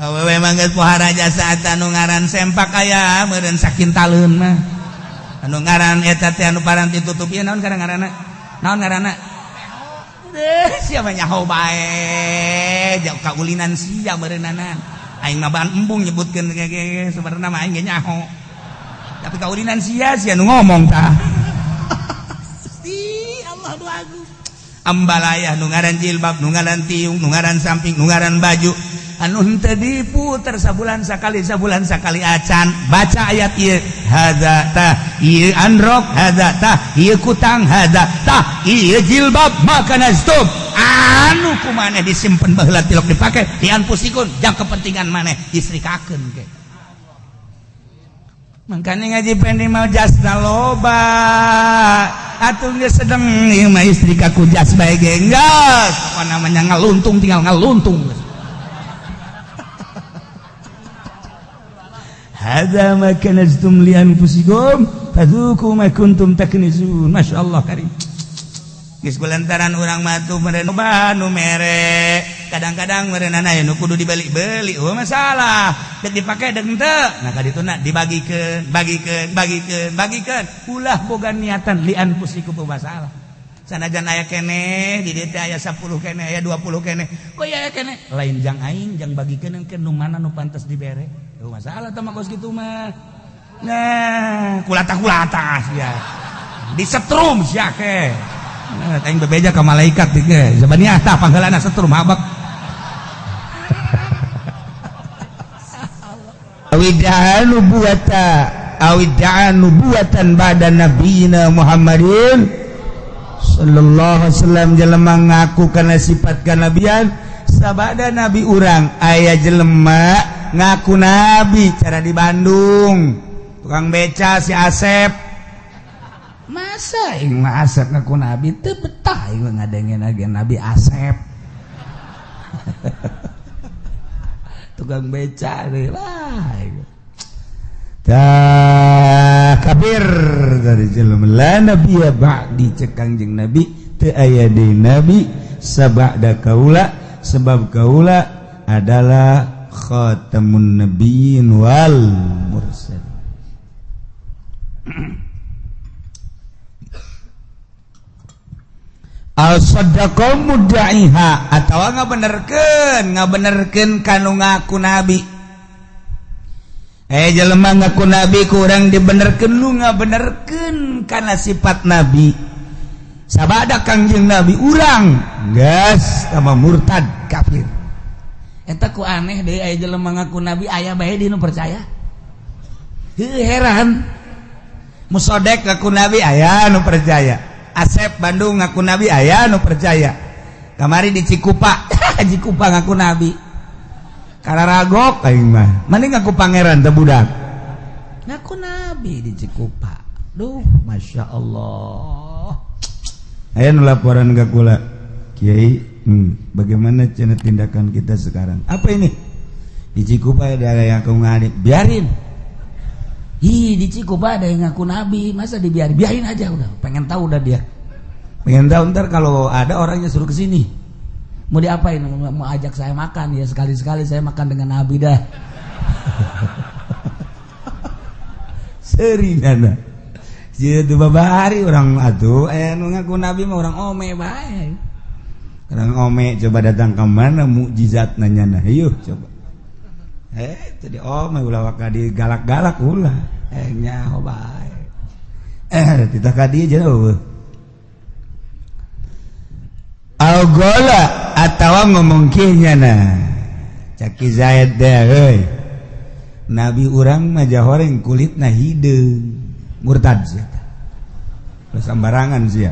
Awewe mangga pohara jasa anu ngaran sempak aya meureun sakintaleun mah. Anu ngaran eta teh anu parang ditutup ieu naon ngaranna? Naon ngaranna? Sia mah nyaho bae, jauh kaulinan sia meureunana. Aing mah bahan embung nyebutkeun sebenarnya mah aing ge nyaho. Tapi kaulinan sia nu ngomong tah. Allah doaku. Ambalayah nu ngaran jilbab, nu ngaran tiung, nu ngaran samping, nu ngaran baju. Anu henteu diputer sabulan sakali acan baca ayat ieu hadza tah ieu androk hadza tah ieu kutang hadza tah ieu jilbab makana stop anu kumaneh disimpen baheula tilok dipake dianpusikeun jang kepentingan maneh distrikakeun ge mangkana ngaji pendi mah jasna loba atuh geus sedeng ieu mah istrika ku jas bae ge geus apa namanya ngaluntung tinggal ngaluntung. Hadza ma kanaztum li anfusikum fadzuqu ma kuntum taknizun. Masyaallah karim. Geus kulantaran urang mah tuh meureun nu mere. Kadang-kadang meureunana aya nu kudu dibeli-beli. Oh masalah. Dek dipake dek henteu. Nah ka dituna dibagikeun, bagikeun. Ulah boga niatan li anfusikum masalah. Sanajan aya keneh di dieu teh aya 10 keneh, aya 20 keneh. Kok aya keneh? Lain jang aing jang bagikeun ke nu mana nu pantes dibere. Masalah teh mah kos kitu mah. Nah, kulata sia. Disetrum sia ke. Nah, aing bebeja ka malaikat ge. Sabaniah tah pangheulana setrum habak. Awidda'a nubuwatan ba'da nabiyina Muhammadin sallallahu alaihi wasallam jelema ngaku kana sifat kanabian sabada nabi urang aya jelema ngaku nabi cara di Bandung tukang beca si Asep masa ing Asep ngaku nabi teu betah ing ngadengen agen nabi Asep tukang beca deui lah tah kabir dari jelema la nabi ba'di cek Kangjeng nabi teu aya deui nabi sabada kaula sebab kaula adalah khatamun nabiyyin wal mursal. Al sadaqah mudda'iha atawa ngabenerkeun kanu ngaku nabi. Jelema ngaku nabi kurang dibenerkeun nu ngabenerkeun kana sifat nabi. Sabada Kangjeng nabi urang geus sama murtad kafir. Eta ku aneh deui aya jelema ngaku nabi aya bae di nu percaya. Heran. Musodek ngaku nabi aya nu percaya. Asep Bandung ngaku nabi aya nu percaya. Kamari di Cikupa, Cikupa ngaku nabi. Kararagok aing mah. Mending ngaku pangeran teh budak. Ngaku nabi di Cikupa. Duh, Masya Allah. Aya nu laporan ka kula. Kiai, bagaimana cara tindakan kita sekarang? Apa ini? Di Cikupa ada yang ngaku nabi, biarin. Di Cikupa ada yang ngaku nabi, masa dibiarin? Biarin aja udah. Pengen tahu udah dia. Pengen tahu ntar kalau ada orangnya suruh kesini. Mau diapain? Mau ajak saya makan ya sekali-sekali saya makan dengan nabi dah. Serinana. Jadi babari orang atuh, nu ngaku nabi mah orang ome bae. Orang ome coba datang ke mana mukjizat nanya ayo coba. Tadi ome ulah wakadi galak-galak ulah. Nyaho bae. Titah ka dieu jauh. Algola atawa ngomong kieu nya Caki Zaid deh euy. Nabi urang mah jahoreng kulitna hideung. Murtad sia. Sembarangan sia.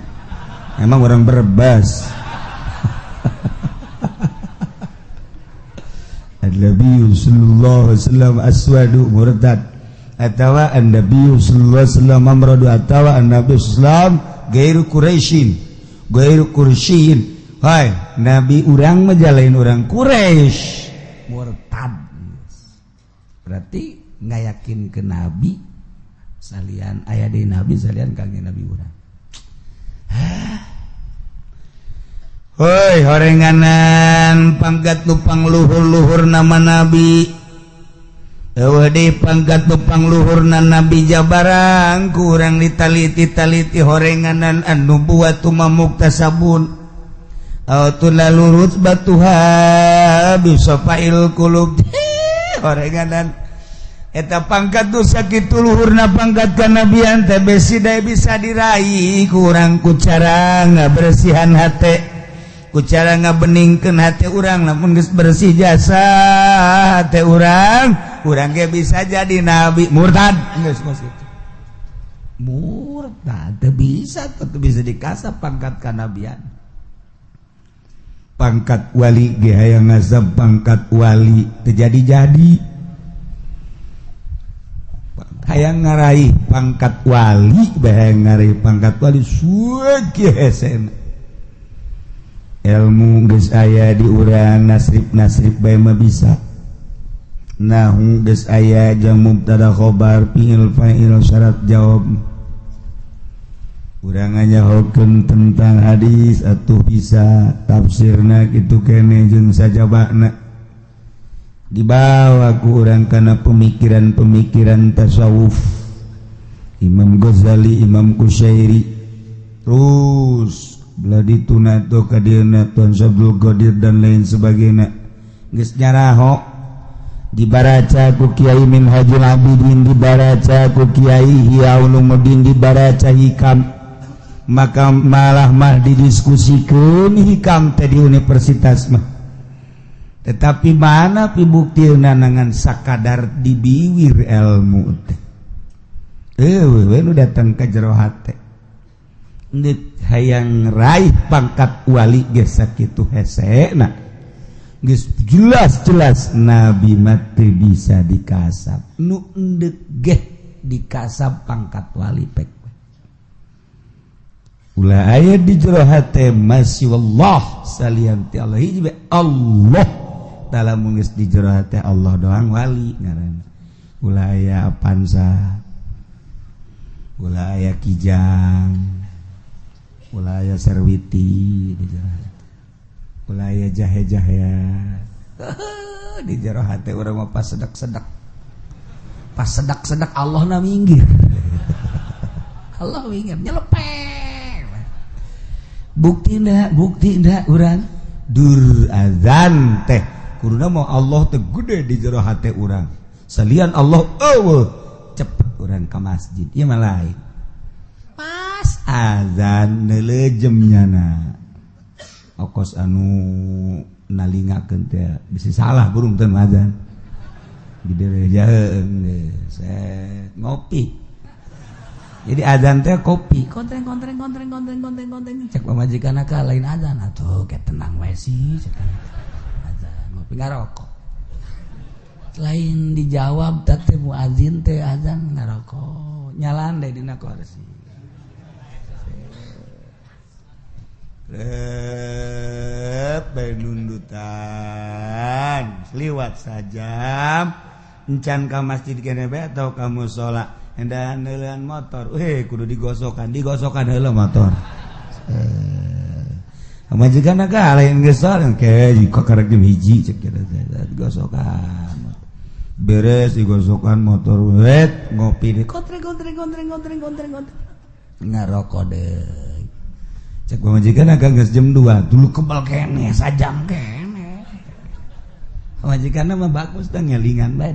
Emang orang berbas. an-nabiy sallallahu alaihi wasallam aswadu murtad atawa an-nabiy sallallahu alaihi wasallam amradu atawa an-nabiy sallam gairu Quraisyin hai nabi urang mah lain urang Quraisy murtad berarti ngayakin ke nabi salian aya di nabi salian kangge nabi urang. Hoi horenganan pangkat nu pangluhur-luhur nama nabi di pangkat nu pangluhurna nabi jabarang kurang ditaliti-taliti horenganan anu buat tumamukta sabun autuna lurut batuha bisafail qulub horenganan eta pangkat nu sakitu luhurna pangkat kanabian teh besi bisa diraih kurang ku cara ngabersihan hate ku cara ngabeningkeun hati urang lamun geus bersih jasa hati urang ge bisa jadi nabi murtad geus kitu murtad teu bisa dikasap pangkat kanabian pangkat wali ge hayang ngasap pangkat wali teu jadi hayang ngaraih pangkat wali hayang ngaraih pangkat wali sueuh hesena ilmu geus aya di urang nasrib bae mah bisa nahu geus aya jang mubtada khobar fiil fa'il syarat jawab urang nyahokeun tentang hadis atuh bisa tafsirna kitu keneh jeung sajabana dibawa ku urang kana pemikiran tasawuf Imam Ghazali Imam Kusyairi terus Bladi tunato kadina Tuan Sabdul Qadir dan lain sebagainya geus nyaraho dibaraca ku Kiai Minhajul Abidin dibaraca ku Kiai Ihya Ulumuddin dibaraca hikam maka malah didiskusikeun hikam teh di universitas mah tetapi mana pibuktina nangan sakadar dibiwir ilmu teh we nu datang ka jero hate hayang raih pangkat wali geus sakitu hesena geus jelas nabi mati bisa dikasap nu endeuh ge dikasap pangkat wali pek ulah aya di jero hate masya Allah salian ti Allah hiji Allah taala mun geus di jero hate Allah doang wali ngaranna ulah aya Avanza ulah aya Kijang ulaya serwiti di jero hate ulaya jahe-jahe di jero hate urang mah pas sedak-sedak Allah na minggir Allah minggir nyelepeng bukti ndak urang dur azan teh kuduna mau Allah teh gede di jero hate urang salian Allah eueuh cepet urang ka masjid ieu mah lain azan nelejem nyana okos anu nalingakeun teh bisi salah burung teh azan diderejaheun set ngopi jadi azan teh kopi kontreng cek pamajikanna ka lain azan atuh ke tenang wae sih cek azan ngopi ngarokok lain dijawab teh muazin teh azan ngarokok nyalan deui dina kursi nundutan liwat saja encan ka masjid kene bae atau kamu sholat endahan neulean motor kudu digosokan heula motor majikanna ka lain geus sholat ke kok karek jam 1 cek digosokan beres digosokan motor ngopi di kontreng ngarokok deh cek pamajikan agak geus jam 2 dulu kebal kene sajam kene pamajikan mah bagus dah ngelingan bae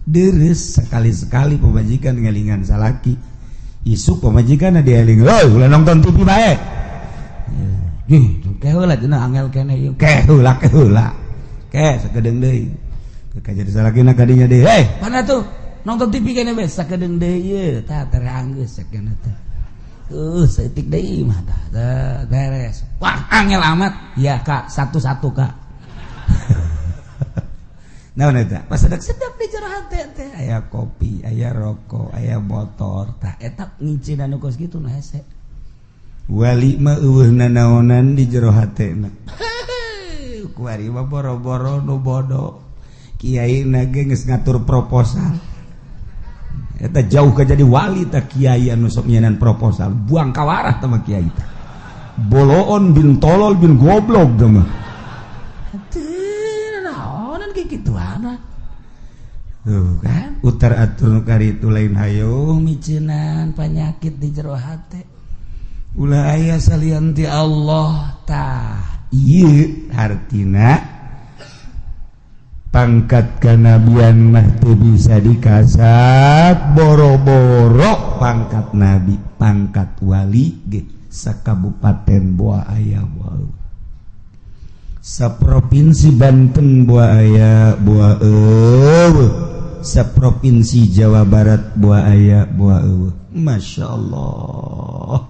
deres sekali-sekali pamajikan ngelingan salaki isuk pamajikan dieling ulah nonton TV bae ke heula cenah angel kene ieu ke heula ke sakedeung deui ka jadi salakina kadinya deui mana tuh nonton TV kene bae sakedeung deui ieu tah terang geus sakena teh setik deui mah tah beres wah angel amat ya Kak satu-satu Kak naon eta pas sedap di jero hate teh aya kopi aya rokok aya motor tah eta ngicin anu kos kitu nah hese wali mah eueuhna naonan di jero hatena kuari mah boro-boro nu bodoh kiai nage geus ngatur proposal eta jauh ka jadi wali tah kiai anu sok nyeunaan proposal buang kawarah tah mah kiai tah boloon bin tolol bin goblok tah mah gituana tuh kan utar atur kari itu lain hayo micinan penyakit di jero hate ulah aya salian ti Allah tah ieu artina pangkat kanabian mah teu bisa dikasat boro-boro pangkat nabi pangkat wali ge sakabupaten Boa aya wae saprovinsi Banten Boa aya Boa eueuh saprovinsi Jawa Barat Boa aya Boa eueuh Masya Allah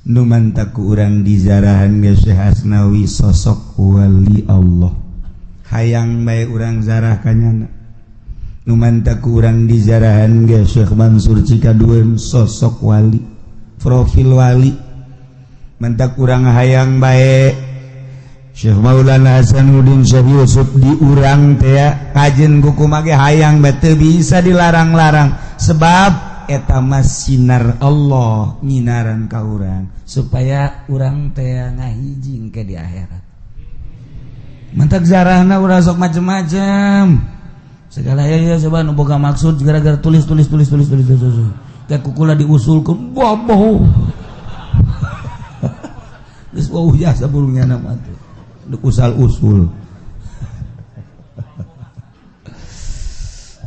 nu mantaku urang dizarahan ge Syekh Asnawi sosok wali Allah hayang bae urang zarah kanyana nu mantaku urang dizarahan ge Syekh Mansur Cikadueun sosok wali profil wali mantak urang hayang bae Syekh Maulana Hasanuddin Syekh Yusuf diurang teh kajen kuku mage hayang bete bisa dilarang-larang sebab eta mah sinar Allah nyinaran ka urang supaya urang teh ngahijing ke di akhirat mantak zarahna urang sok macem-macem segala ya coba nu boga maksud gara-gara tulis kayak kukula diusulkeun boboh geus wau jasa burungnya nama teh usul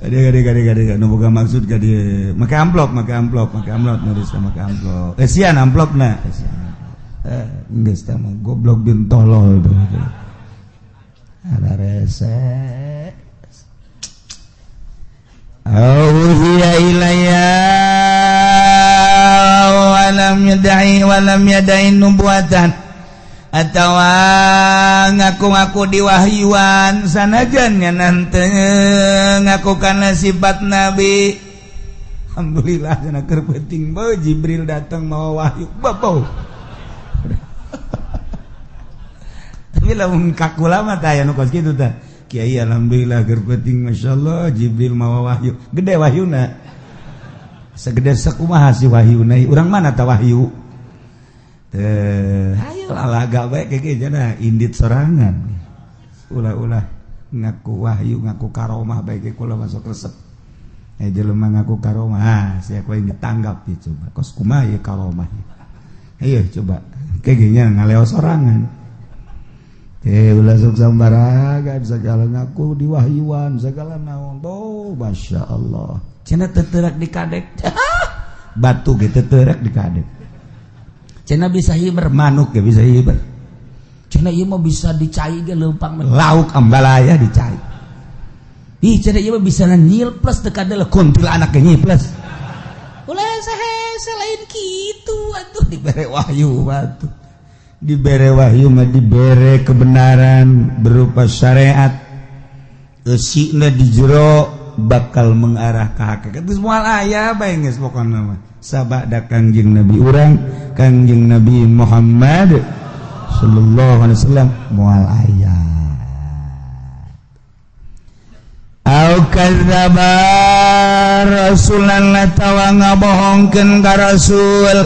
gade nu boga maksud gade make amplop nulis make amplop sian amplopna geus teh mah goblok bin tolol tuh ada rese auhiya ilayya walam yada'i nubuatan atawa ngaku-ngaku diwahyuan sanajan nyanan teu ngaku kana sifat nabi alhamdulillah cenah keur penting bae Jibril datang mawa wahyu bapo tapi lamun kakula mah tah aya nu kos kitu tah kiai alhamdulillah keur penting masyaallah Jibril mawa wahyu gede wahyuna segede sakumaha si wahyuna urang mana tah wahyu hayo lalaga bae kege jana indit sorangan ulah ngaku wahyu ngaku karomah bae ge kula masuk resep jelema ngaku karomah sia ku ditanggap ya coba kos kumaha ye karomah ayo coba kege nya ngaleo sorangan ulah sok sambaraga segala ngaku diwahyuan segala naon tuh masyaallah cenah teu teureuk dikadek batu ge teu teureuk dikadek cenah bisa hiber manuk ya bisa hiber cenah ieu mah bisa dicai ge leumpang lauk ambalaya dicai ih cenah ieu mah bisa nyilples teu kadeuh kuntilanak ge nyilples ulah sahe lain kitu atuh dibere wahyu batu dibere wahyu mah dibere kebenaran berupa syariat eusina di jero bakal mengarah ka hakikat geus moal aya bae geus pokona mah sabada Kangjeng Nabi urang Kangjeng Nabi Muhammad sallallahu alaihi wasallam moal aya au kadzdzaba rasulan tawa ngabohongkeun ka rasul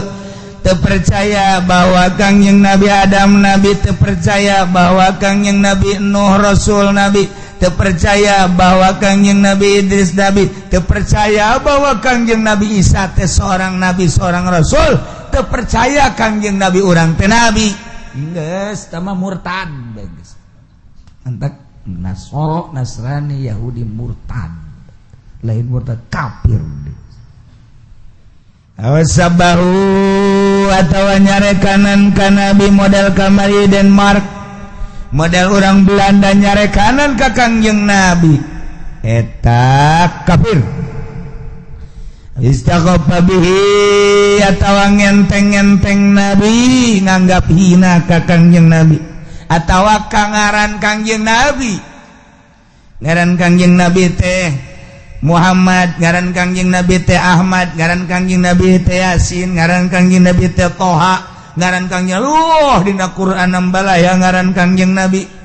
teu percaya bahwa Kangjeng Nabi Adam Nabi teu percaya bahwa Kangjeng Nabi Nuh Rasul Nabi teu percaya bahwa Kangjeng Nabi Idris Nabi teu percaya bahwa Kangjeng Nabi Isa teh seorang nabi seorang rasul teu percaya Kangjeng Nabi urang teh nabi geus tah mah murtad geus antak Nasoro Nasrani Yahudi murtad lain murtad kafir awasabahu atawa nyarekanan ka nabi model kamari Denmark model orang Belanda nyarekanan ka Kangjeng Nabi eta kafir istaqafa bihi atawa ngenteng-ngenteng Nabi nganggap hina ka Kangjeng Nabi atawa kangaran Kangjeng Nabi ngaran Kangjeng Nabi teh Muhammad, ngaran Kangjeng Nabi teh Ahmad, ngaran Kangjeng Nabi teh Yasin, ngaran Kangjeng Nabi teh Toha, ngaran Kangjeng dina Quran nambalaya ngaran Kangjeng Nabi.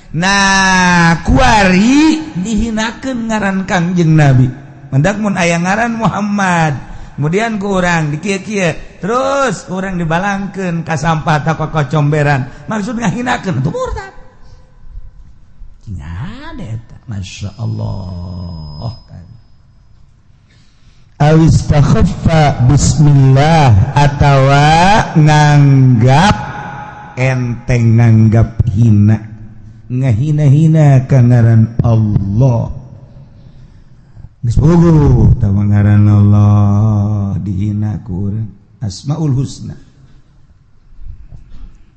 Nah kuari dihinakeun ngaran Kangjeng Nabi mendak mun aya ngaran Muhammad kemudian ku urang dikieu-kieu terus urang dibalangkeun ka sampah ta kocomberan maksud ngahinakeun itu murtad. Ngade eta masyaallah awis takhaffa bismillah atawa nganggap enteng nganggap hina ngahina-hina ka ngaran Allah geus bogoh tah ngaran Allah dihina ku urang Asmaul Husna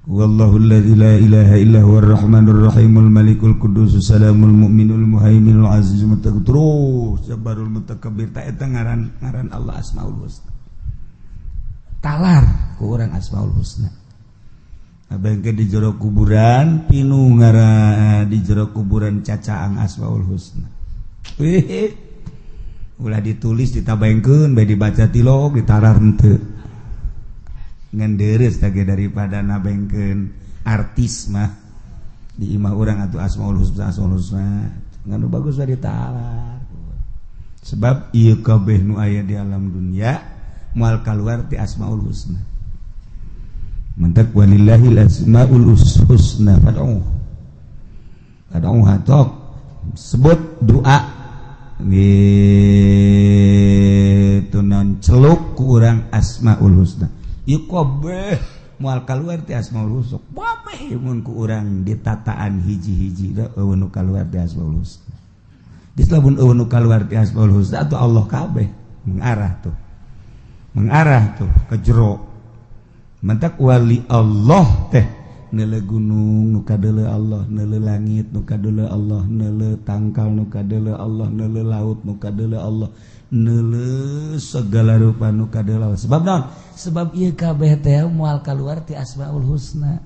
wallahu alladzi la ilaha illa huwar rahmanur rahimul malikul quddus salamul mu'minul muhaiminul azizul muttaqin sabarul mutakabbir ta eta ngaran Allah Asmaul Husna talar ku urang Asmaul Husna abengke di jero kuburan pinu ngara di jero kuburan cacaang Asmaul Husna ulah ditulis ditabengkeun bae dibaca tilog ditarar henteu nganderes tage daripada nabengkeun artis mah di imah urang atuh Asmaul Husna nganu bagus we ditalar sebab ieu kabeh nu aya di alam dunya moal kaluar ti Asmaul Husna mentak walillahil asmaul husna fad'u hatok sebut doa gitu non celuk ku urang Asmaul Husna ieu kabeh moal kaluar ti Asmaul Husna babeh mun ku urang ditataan hiji-hiji da eueun nu kaluar ti Asmaul Husna geus lamun eueun nu kaluar ti Asmaul Husna atuh Allah kabeh mengarah tuh ke jero mantak wali Allah teh neule gunung nu kadeuleu Allah neule langit nu kadeuleu Allah neule tangkal nu kadeuleu Allah neule laut nu kadeuleu Allah neule segala rupa nu kadeuleu Allah sebab naon sebab ieu kabeh teh moal kaluar ti Asmaul Husna.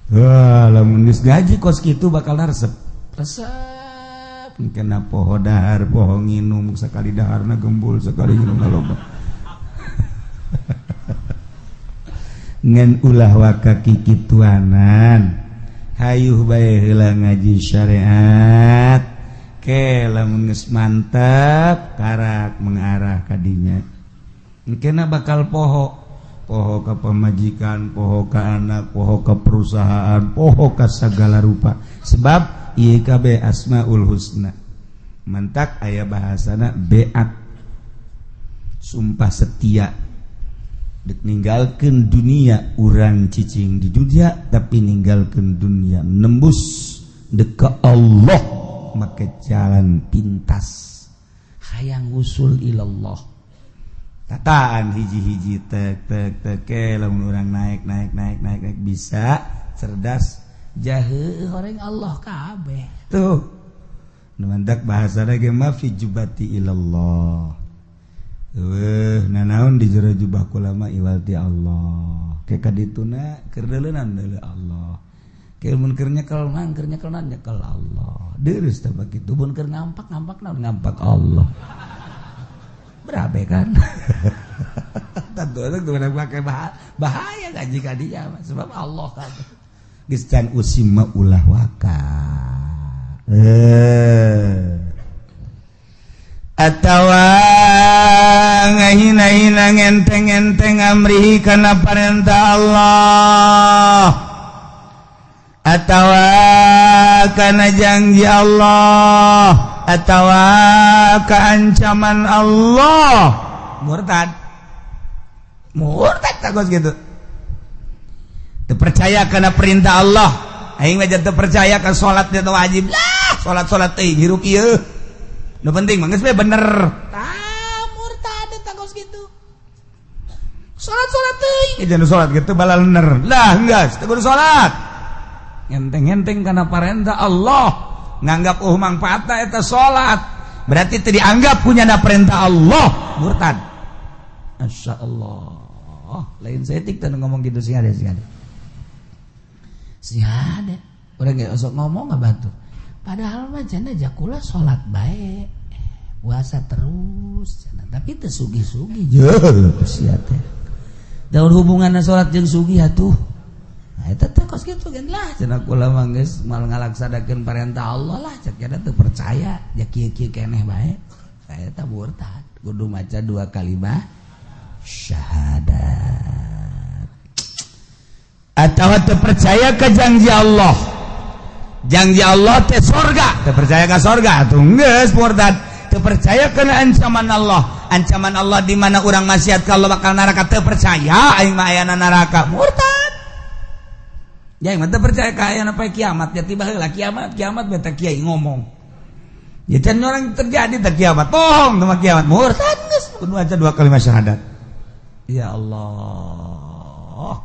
Wah lamun geus ngaji kos kitu bakal resep kena poho dahar poho nginum sakali daharna gembul sakali nginumna loba ngan ulah waka kikituanan hayuh bae heula ngaji syariat ke lamun geus mantep karak mengarah ka dinya engkena bakal poho ka pamajikan poho ka anak poho ka perusahaan poho ka sagala rupa sebab ieu kabeh Asmaul Husna mantak aya bahasana beat sumpah setia dek ninggalkeun dunia urang cicing di dunia tapi ninggalkeun dunia nembus dek ka Allah make jalan pintas hayang usul ilallah tataan hiji-hiji tek lamun urang naik bisa cerdas jaheuh horeng Allah kabeh tuh nu mantak bahasana ge ma fi jubati ilallah nanaon di jero jubah kulama iwalti Allah ke kadituna keur deuleunan deuleu Allah ke mun keur nyekel nyekel Allah deureuss teh kitu mun keur ngampak naon ngampak Allah berabe kan tentu tuh pakai bahaya ngaji ka dia sebab Allah kan geus can usimma ulah waka atawa ngahina-hina ngenteng-ngenteng amrihi kana parentah Allah atawa kana janji Allah atawa ka ancaman Allah murtad takos gitu teu percaya kana perintah Allah aing mah teu percaya ka salat teh wajib lah salat teh hirup ieu nu penting mah geus bener tah murtad takos gitu salat teh jangan salat gitu balal bener lah geus teu kudu salat ngenteng-ngenteng kana parentah Allah nganggap mangpaatna eta salat berarti teu dianggap punyana perintah Allah murtad masyaallah lain setik teh ngomong gitu sing ada urang ge osok ngomong ngabatuh Padahal mah cenah jakula salat bae. Puasa terus cenah, tapi teu sugih-sugih jeung sia teh. Daun hubunganna salat jeung sugih atuh. Nah, eta teh kos kitu gen lah cenah kula mah geus mal ngalaksanakeun parentah Allah lah cek kada teu percaya ja kieu-kieu keneh bae. Eta murtad, kudu maca 2 kalimah syahadat. Atawa teu percaya ka janji Allah. Janji Allah teh surga, teu percaya ka surga atuh geus murtad. Teu percaya kana ancaman Allah di mana urang maksiat ka Allah bakal neraka, teu percaya aing mah aya neraka, murtad. Ya mah teu percaya ka aya sampai kiamat, ya tiba heula kiamat beta kiai ngomong. Ya can orang terjadi teh kiamat, bohong teh kiamat, murtad geus kudu aja 2 kalimat syahadat. Ya Allah.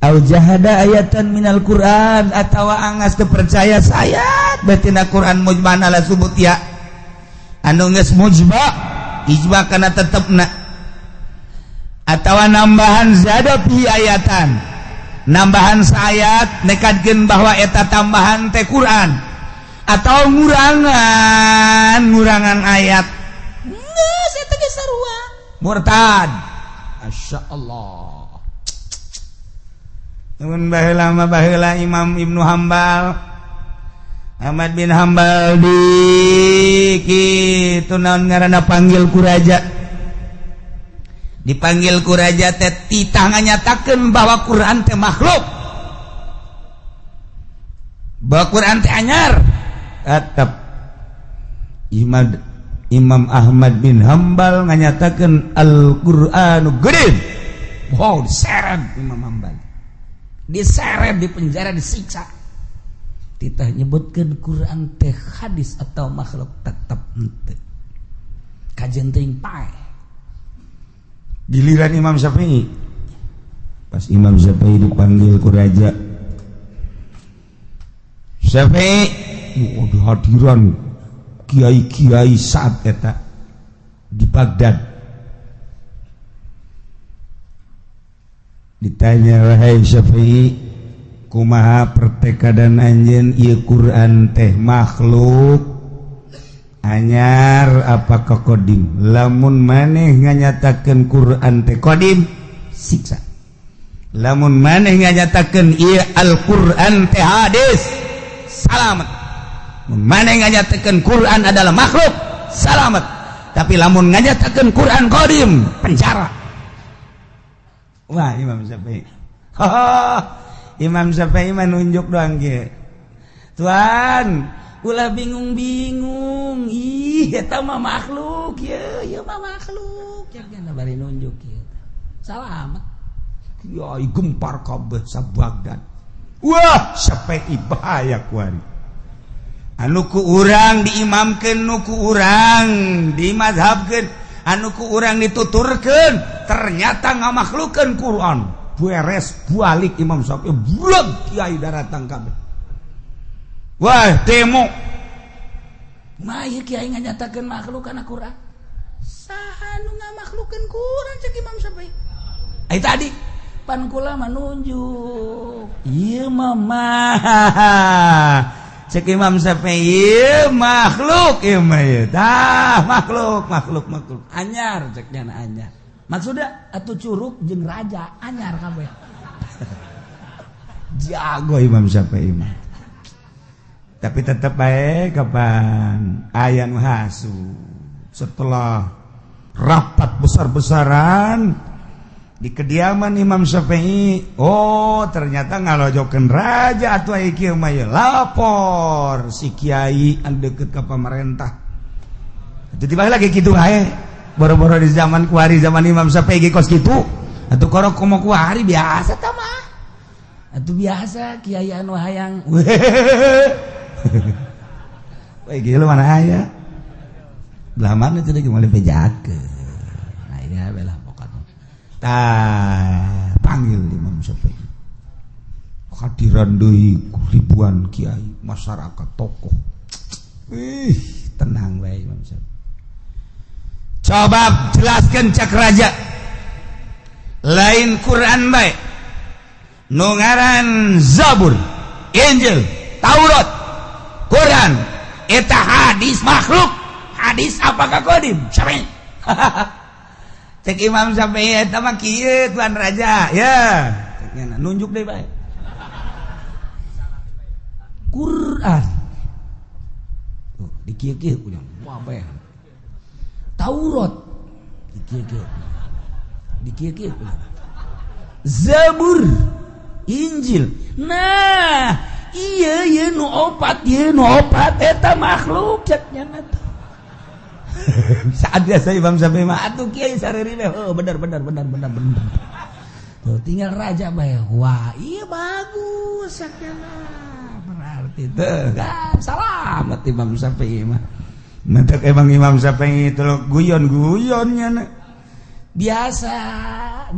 Au jahada ayatan minal Quran atawa angas teu percaya sayat batina Quran mujmana la subut ya anu geus mujba ijba kana tetepna atawa nambahan zada fi ayatan nambahan sayat nekadkeun bahwa eta tambahan teh Quran atau ngurangan ayat geus eta ge sarua murtad masyaallah. Mun baheula Imam Ibnu Hambal Ahmad bin Hambal di kitu naon ngaranna panggil ku raja. Dipanggil ku raja teh titah nganyatakeun bahwa Quran teh makhluk. Bahwa Quran teh anyar. Tetep Imam Ahmad bin Hambal nganyatakeun Al-Qur'anu gede. Wow, diseret Imam Hambal. Diseret di penjara, disiksa. Titah nyebutkeun Quran teh hadis atau makhluk tetep henteu. Kajian teuing pae. Giliran Imam Syafi'i. Pas Imam Syafi'i dipanggil ku raja. Syafi'i hadiran kiai-kiai saat eta di Baghdad. Ditanya wahai Syafi'i kumaha pertekadan anjeun ieu Quran teh makhluk anyar apa kodim lamun maneh nganyatakeun Quran teh kodim siksa lamun maneh nganyatakeun ieu Al-Quran teh hadis salamet mun maneh nganyatakeun Quran adalah makhluk salamet tapi lamun nganyatakeun Quran kodim penjara. Wah Imam Syafi'i Imam Syafi'i mah nunjuk doang ge Tuan ulah bingung-bingung ih eta mah makhluk ya mah makhluk ya kana bari nunjuk ieu salamet kiai gempar kabeh sa Baghdad. Wah Syafi'i bahaya kuari anu ku urang diimamkeun nu ku urang dimazhabkeun anu ku urang dituturkeun ternyata ngamakhlukeun Quran beres balik Imam Syafi'i bulag kiai daratang kabeh. Wah demo mah ieu kiai nganyatakeun makhluk kana Quran saha nu ngamakhlukeun Quran cek Imam Syafi'i ai tadi pan kula mah nunjuk ieu mah cek Imam Syafi'i makhluk ieu mah ieu tah makhluk anyar ceknya anyar maksudnya atuh curug jeung raja anyar kabeh. Jago Imam Syafi'i mah tapi tetep bae kapan aya nu hasu setelah rapat besar-besaran di kediaman Imam Syafi'i ternyata ngalojokeun raja atuh aya kieu mah lapor si kiai anu deukeut ka pamarentah. Tiba lagi kitu hae boro-boro di zaman kuari zaman Imam Syafi'i kos kitu atuh korok komo kuari biasa tah mah atuh biasa kiai anu hayang we gila mana aya belah mana teh geus mulai bejakeun nah ini belah pokokna panggil Imam Syafi'i hadiran deui ribuan kiai masyarakat tokoh tenang bae Imam Syafi'i coba jelaskan cak raja lain Quran bae nu ngaran Zabur Injil, Taurat, Quran, eta hadis makhluk. Hadis apakah qadim? Syafi'i. Cek Imam Syafi'i eta mah kieu Tuan Raja, ya. Ceknya nunjuk deui bae. Quran. Tuh, dikieu-kieu punya. Wah, bae. Taurat. Dikieu-kieu. Dikieu-kieu punya. Zabur, Injil. Nah, iya nu opat eta makhluk ceknya tuh. Saat biasa Imam Syafi'i mah atuh kiai sareri mah bener. Tuh tinggal raja bae. Wah, iya bagus ceknya. Berarti teh kan salamet Imam Syafi'i mah. Mentek emang Imam Syafi'i itu guyon-guyonnya na. Biasa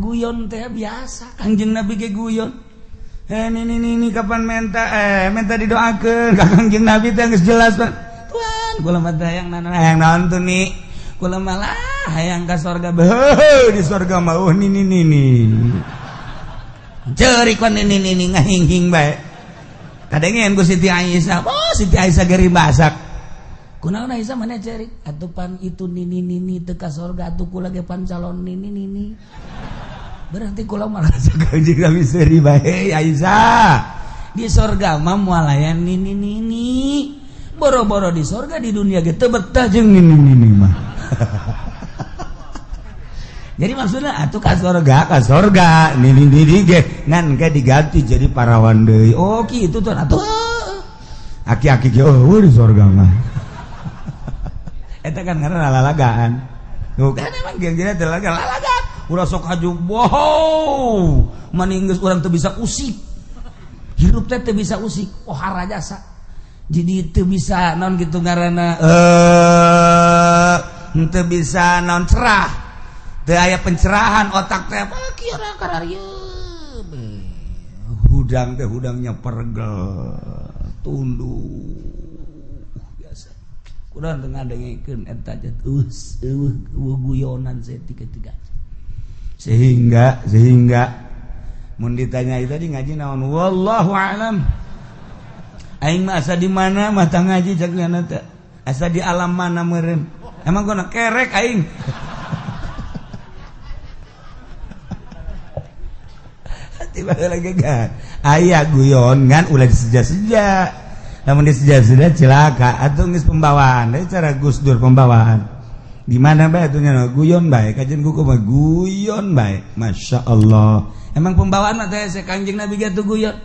guyon teh biasa Kangjeng Nabi ge guyon. Ini kapan minta didoakeun ka Kangjeng Nabi teh geus jelas Pak. Tuan kula mah hayang nonton nih. Kula malah hayang ka surga di surga mah ini. Ceurik kan ini ngahing-hing bae. Kadengen ku Siti Aisyah. Oh Siti Aisyah geri basak. Kunaon Aisyah mana ceurik? Atuh pan itu nini teu ka surga atuh kula ge pan calon nini. Berarti kula merasa Kangjeng Nabi seri bae Aisyah. Di surga mah moal aya nini. Boro-boro di surga di dunia ge teu betah jeung nini mah. Jadi maksudnya atuh ka surga nini ge ngan ge diganti jadi parawan deui. Oh kitu tuh atuh. Aki-aki ge di surga mah. Eta kan ngaranna lalagaan. Tuh kan emang geng-gengna teh lalagaan. Ulah sok haju wow. Maninggeus urang teu bisa usik. Hirup teh teu bisa usik. Oh harajasa. Jadi teu bisa naon kitu ngaranna teu bisa naon cerah. Teu aya pencerahan otak teh kira kararieu. Hudang teh hudangnya pergel. Tunduk. Biasa. Urang teu ngadengikeun eta jet guyonan setika-tika. Sehingga mun ditanya tadi ngaji naon wallahu alam. Aing mah asa di mana mata ngaji cakna teh. Asa di alam mana meureun. Emang gua kerek aing. Tiba lagi kan. Aya guyon ngan ulah diseja-seja. Lamun diseja-seja celaka atuh geus pembawaan. Dari cara Gus Dur pembawaan. Di mana bae atuh nya guyon bae kajian kuku mah guyon bae. Masyaallah. Emang pembawaan mah teh Kangjeng Nabi ge tuh guyon.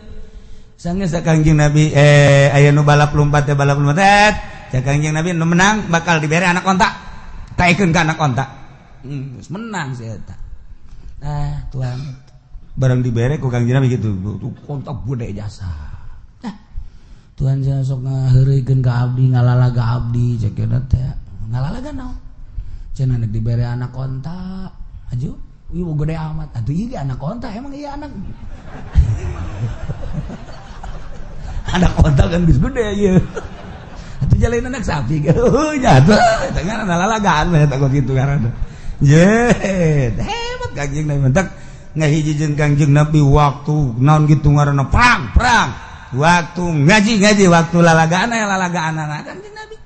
Sanggeus Kangjeng Nabi aya nu balap lompat teh Kangjeng Nabi nu menang bakal dibere anak onta. Kaekeun ka anak onta. Geus menang si eta. Nah, tuan barang dibere ku Kangjeng Nabi kitu tuh kontak bude jasa. Nah, tuan jangan sok ngaheureukeun ka abdi ngalalaga abdi cekeuna teh. Ngalalaga naon? Cenah nek dibere anak onta. Aju, ieu gede amat. Atuh ieu anak onta emang ieu anak. Anak onta kan geus gede ieu. Atuh jalain anak sapi ge. Nya atuh eta ngaran lalagaan we eta kitu ngaranna. Jet, hebat Kangjeng Nabi mentak ngahiji jeung Kangjeng Nabi waktu naon kitu ngaranna perang. Waktu ngaji waktu lalagaan aya lalagaanna Kangjeng Nabi.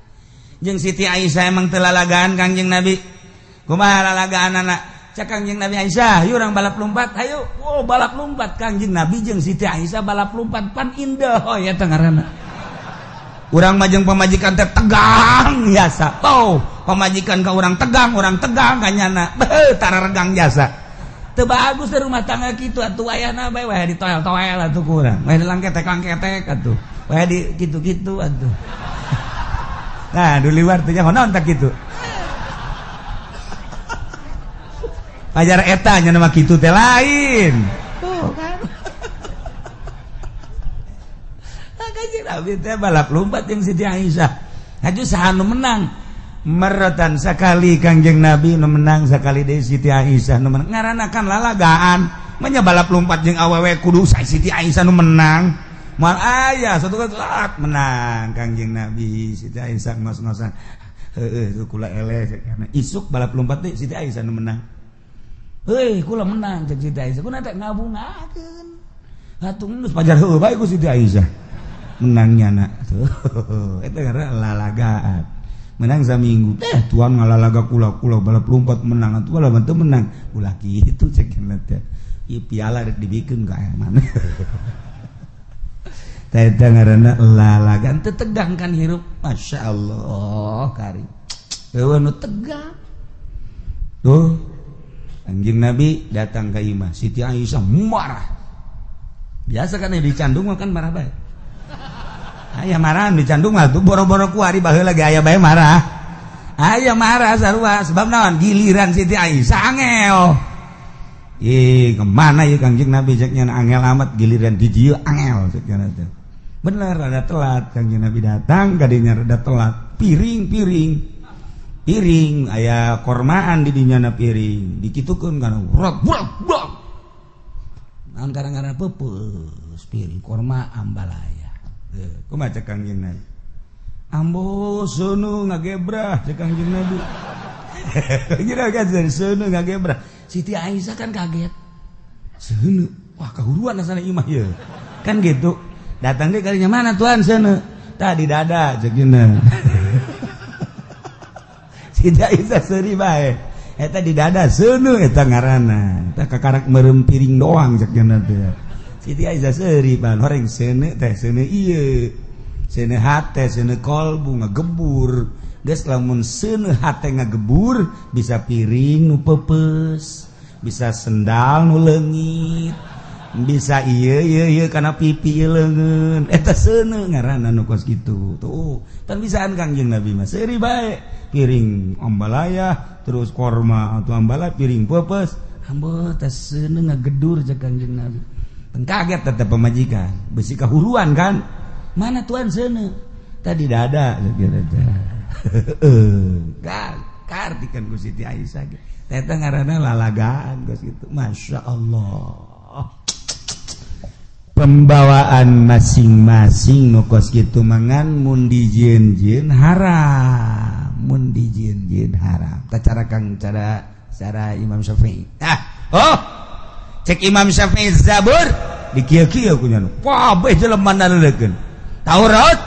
Jeung Siti Aisyah emang teu lalagaan Kangjeng Nabi. Kumaha lalagaanna? Cak Kangjeng Nabi Aisyah, "Yuk urang balap lompat, hayu." Oh, balap lompat Kangjeng Nabi jeung Siti Aisyah balap lompat pan indah oh ya teh ngaranna. Urang mah jeung pamajikan teh tegang biasa. Tuh, pamajikan ka urang tegang kanyana. Beuh, tararegang jasa. Teu bagus di rumah tangga kitu atuh wayahna bae wae ditoel-toel atuh ku urang. Wae dilangketek-langketek atuh. Wae di kitu-kitu atuh. Nah, di luar teh naon tak kitu. Ajar eta nya nama kitu teh lain. Tuh kan. Kangjeng Nabi teh balap lompat jeung Siti Aisyah. Haju saha nu menang? Meretan sakali Kangjeng Nabi nu menang sakali deui Siti Aisyah nu menang. Ngaranna kan lalagaan. Manya balap lompat jeung awewe kudu Siti Aisyah nu menang. Moal aya satu kelak menang Kangjeng Nabi Siti Aisyah ngos-ngosan. Heueuh kula eleh kana. Isuk balap lompat teh Siti Aisyah nu menang. Heuh kula menang jeung Siti Aisyah. Kunaon teh ngabungakeun. Hatung geus pajar heueuh bae ku Siti Aisyah. menangnya nak tuh itu karena lalagaan menang saminggu tuan ngalalaga kula balap lompat menang tuh balap itu menang ulah gitu cekin teh ieu piala rek dibikin ka mana teh ngaranna lalagaan teu tegang kan hirup masyaallah kari eueuh nu tegang tuh anjing Nabi datang ke imah Siti Aisyah marah biasa kan dicandung kan marah bae aya marah dicandung mah tuh boro-boro kuari baheula ge aya bae marah aya marah sarua sebab naon giliran Siti Aisyah angel kemana ya Kangjeng Nabi ceknya angel amat giliran di dieu angel ceknya teh bener ada telat Kangjeng Nabi datang kadinya rada telat piring aya kormaan di dinya piring dikitukeun kana rot naon kadang-kadang peupeus piring korma ambalaya kumaha cek Kangjeng Nabi ambo seunu ngagebrah cek Kangjeng Nabi kira kan seunu ngagebrah Siti Aisyah kan kaget seunu wah kahuruan asana imah ye kan gitu datang deh kalinya mana tuan seunu tadi dada cek gini Siti Aisyah seuri bae eta di dada seunu eta ngaranna eta kakarak meureum piring doang cek gini teh Siti Aisyah seuri pan horeng seunu teh seunu ieu seunu hate seunu kolbu ngagebur geus lamun seunu hate ngagebur bisa piring nu peupeus bisa sendal nu leungit bisa ieu kana pipi leungeun eta seunu ngaranna nu kos kitu tuh tan bisaan Kangjeng Nabi mah seuri bae piring ambalaya terus korma atau ambala piring peupeus hambeuh teh seunu ngagedur cek Kangjeng Nabi teu kaget tetep pemajikan besi kahuruan kan mana tuan seunu tadi dada kartikan ku Siti Aisyah eta ngaranna lalagaan geus kitu masyaallah pembawaan masing-masing nu kos kitu mangan mun dijieun-jieun haram mun dijieun-jieun haram cara Kang cara Imam Syafi'i cek Imam Syafi'i Zabur dikieu-kieu ku nya kabeh jelema naleukeun Taurat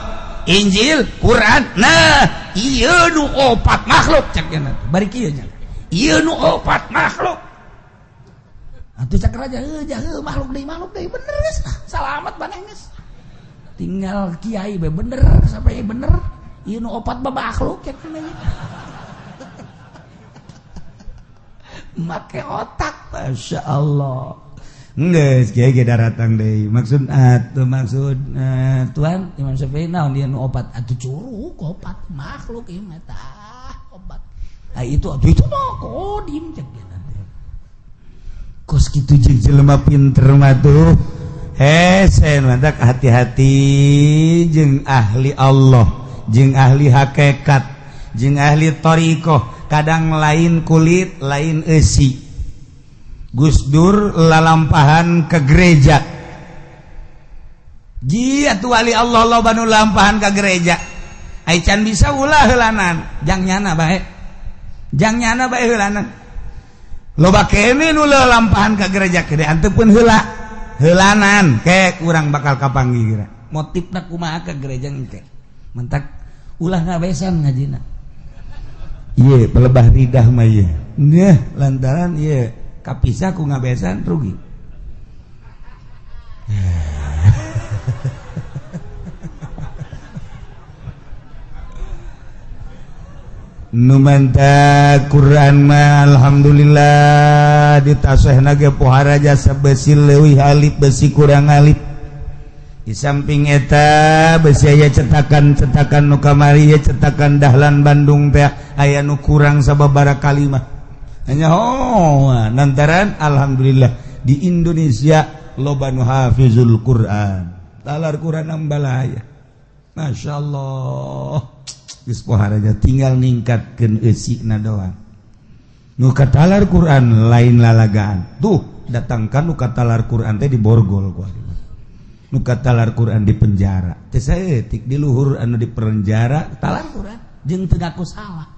Injil Quran nah ieu nu opat makhluk cek nya bari kieu nya ieu nu opat makhluk atuh cak raja makhluk deui bener geus salamet maneh geus tinggal kiai be bener sampai bener ieu nu opat makhluk cek nya make otak masyaallah geus kiai ge daratang deui maksud tuan Imam Syafi'i naon dia nu opat atuh curug opat makhluk ieu mah tah opat itu mah kodim cek kos kitu jeung jelema pinter mah tuh sen mantak hati-hati jeung ahli Allah jeung ahli hakikat jeung ahli thariqah kadang lain kulit lain eusi Gus Dur lalampahan ke gereja ji atuh wali Allah loba nu lampahan ke gereja ai can bisa ulah heulanan jang nyana bae heulanan loba kene nu lampahan ka gereja kede anteu pun heulanan ke urang bakal kapanggih motifna kumaha ka gereja engke mentak ulah ngabesan ngajina ieu pelebah ridah mah ieu nya lantaran ieu kapisah ku ngabesan rugi numanta Quran mah alhamdulillah ditasehna ge pohara jasa besi leuwih alif besi kurang alif di samping eta besi aya cetakan nu kamari ya cetakan Dahlan Bandung teh aya nu kurang sababaraha kalimah hanya nantaran alhamdulillah di Indonesia loba nu hafizul Quran talar Quran ambalaya masyaallah geus poharaja tinggal ningkatkeun eusina doang nu katalar Quran lain lalagaan tuh datangkan nu katalar Quran teh di borgol ku nu katalar Quran di penjara teh saeutik di luhur anu di penjara talar Quran jeung teu ngaku salah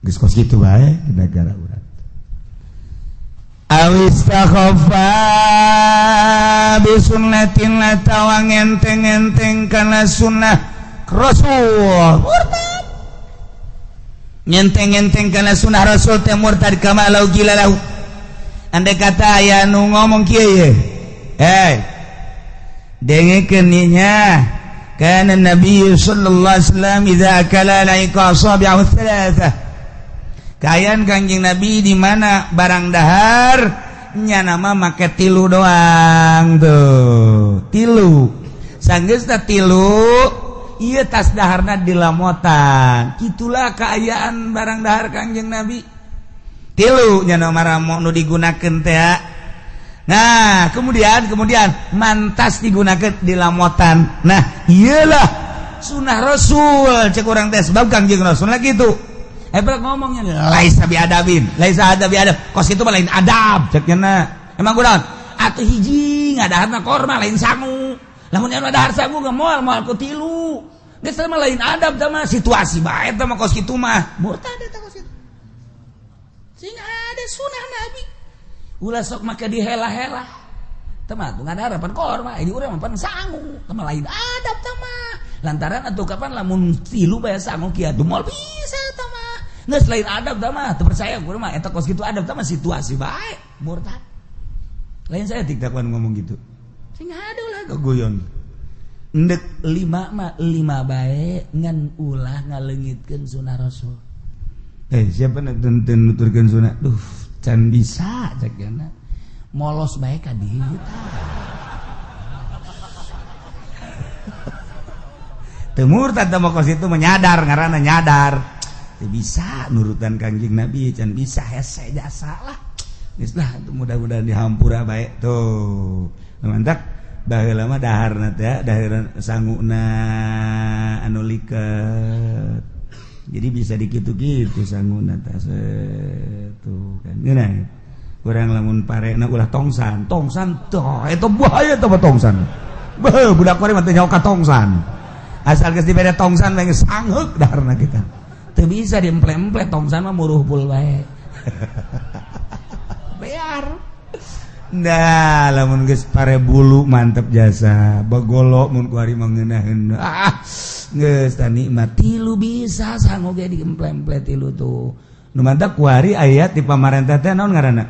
geus kos kitu bae di negara urang awistakhaffa sunnatin la tawang enteng-enteng kana sunnah Rasul murtad nyenteng-enteng kana sunnah Rasul teh murtad kama lau gila lau andai kata aya nu ngomong kieu ye dengekeun nya kana Nabi sallallahu alaihi wasallam idza akala laika asabi'ahu thalathah kayan Kangjeng Nabi di mana barang dahar nya nama make tilu doang tuh tilu sanggeusna tilu ieu tas daharna dilamotan kitulah kaayaan barang dahar Kangjeng Nabi tilu nya nama nu digunakeun teh. Nah kemudian mantas digunakan di lamotan. Nah iyalah sunnah Rasul cek orang tes sebab Kangjeng Rasul lah gitu. Hebat ngomongnya laisa bi adabin adab kos itu lain adab ceknya na emang kunaon atuh hiji ngadaharna korma lain sangu lamun anu dahar sangu ge moal ku tilu geus mah lain adab teh mah situasi bae teh mah kos kitu mah murtad eta kos kitu sing ada sunnah Nabi ulah sok make dihela-hela teman tuh nggak ada harapan korma ini urang mah sangu teman lain adab teman lantaran atuh kapan lamun tilu bae sangu kieu moal bisa teman nggak selain adab teman terpercaya gue mah eta kos gitu adab teman situasi bae murtad lain saya tidak kan ngomong gitu sing ada ulah gogoyon endek 5 bae ngan ulah ngaleungitkeun sunah Rasul siapa nonton nuturkeun sunah can bisa cek yana molos bae ka dieu teu murtad teh kos itu menyadar ngaranna nyadar teu bisa nurutan Kangjeng Nabi can bisa hese jasa lah geus lah mudah-mudahan dihampura bae tuh mantap baheula mah daharna teh dahar sanguna anu liket jadi bisa dikitu-kitu sanguna teh tuh kan geuna urang lamun parena ulah tongsan tuh eta bahaya teh tongsan budak kore mah teh nyawa ka tongsan asal geus dibere tongsan we geus sangheuk daharna kita teu bisa diemple-emple tongsan mah muruh pul bae bear nah lamun geus pare bulu mantep jasa bagolo mun ku ari mah ngeunaheun geus tah nikmat tilu bisa sanggup ge diemple-emple tilu tuh nu mantap ku ari aya ti pamarentah teh naon ngaranna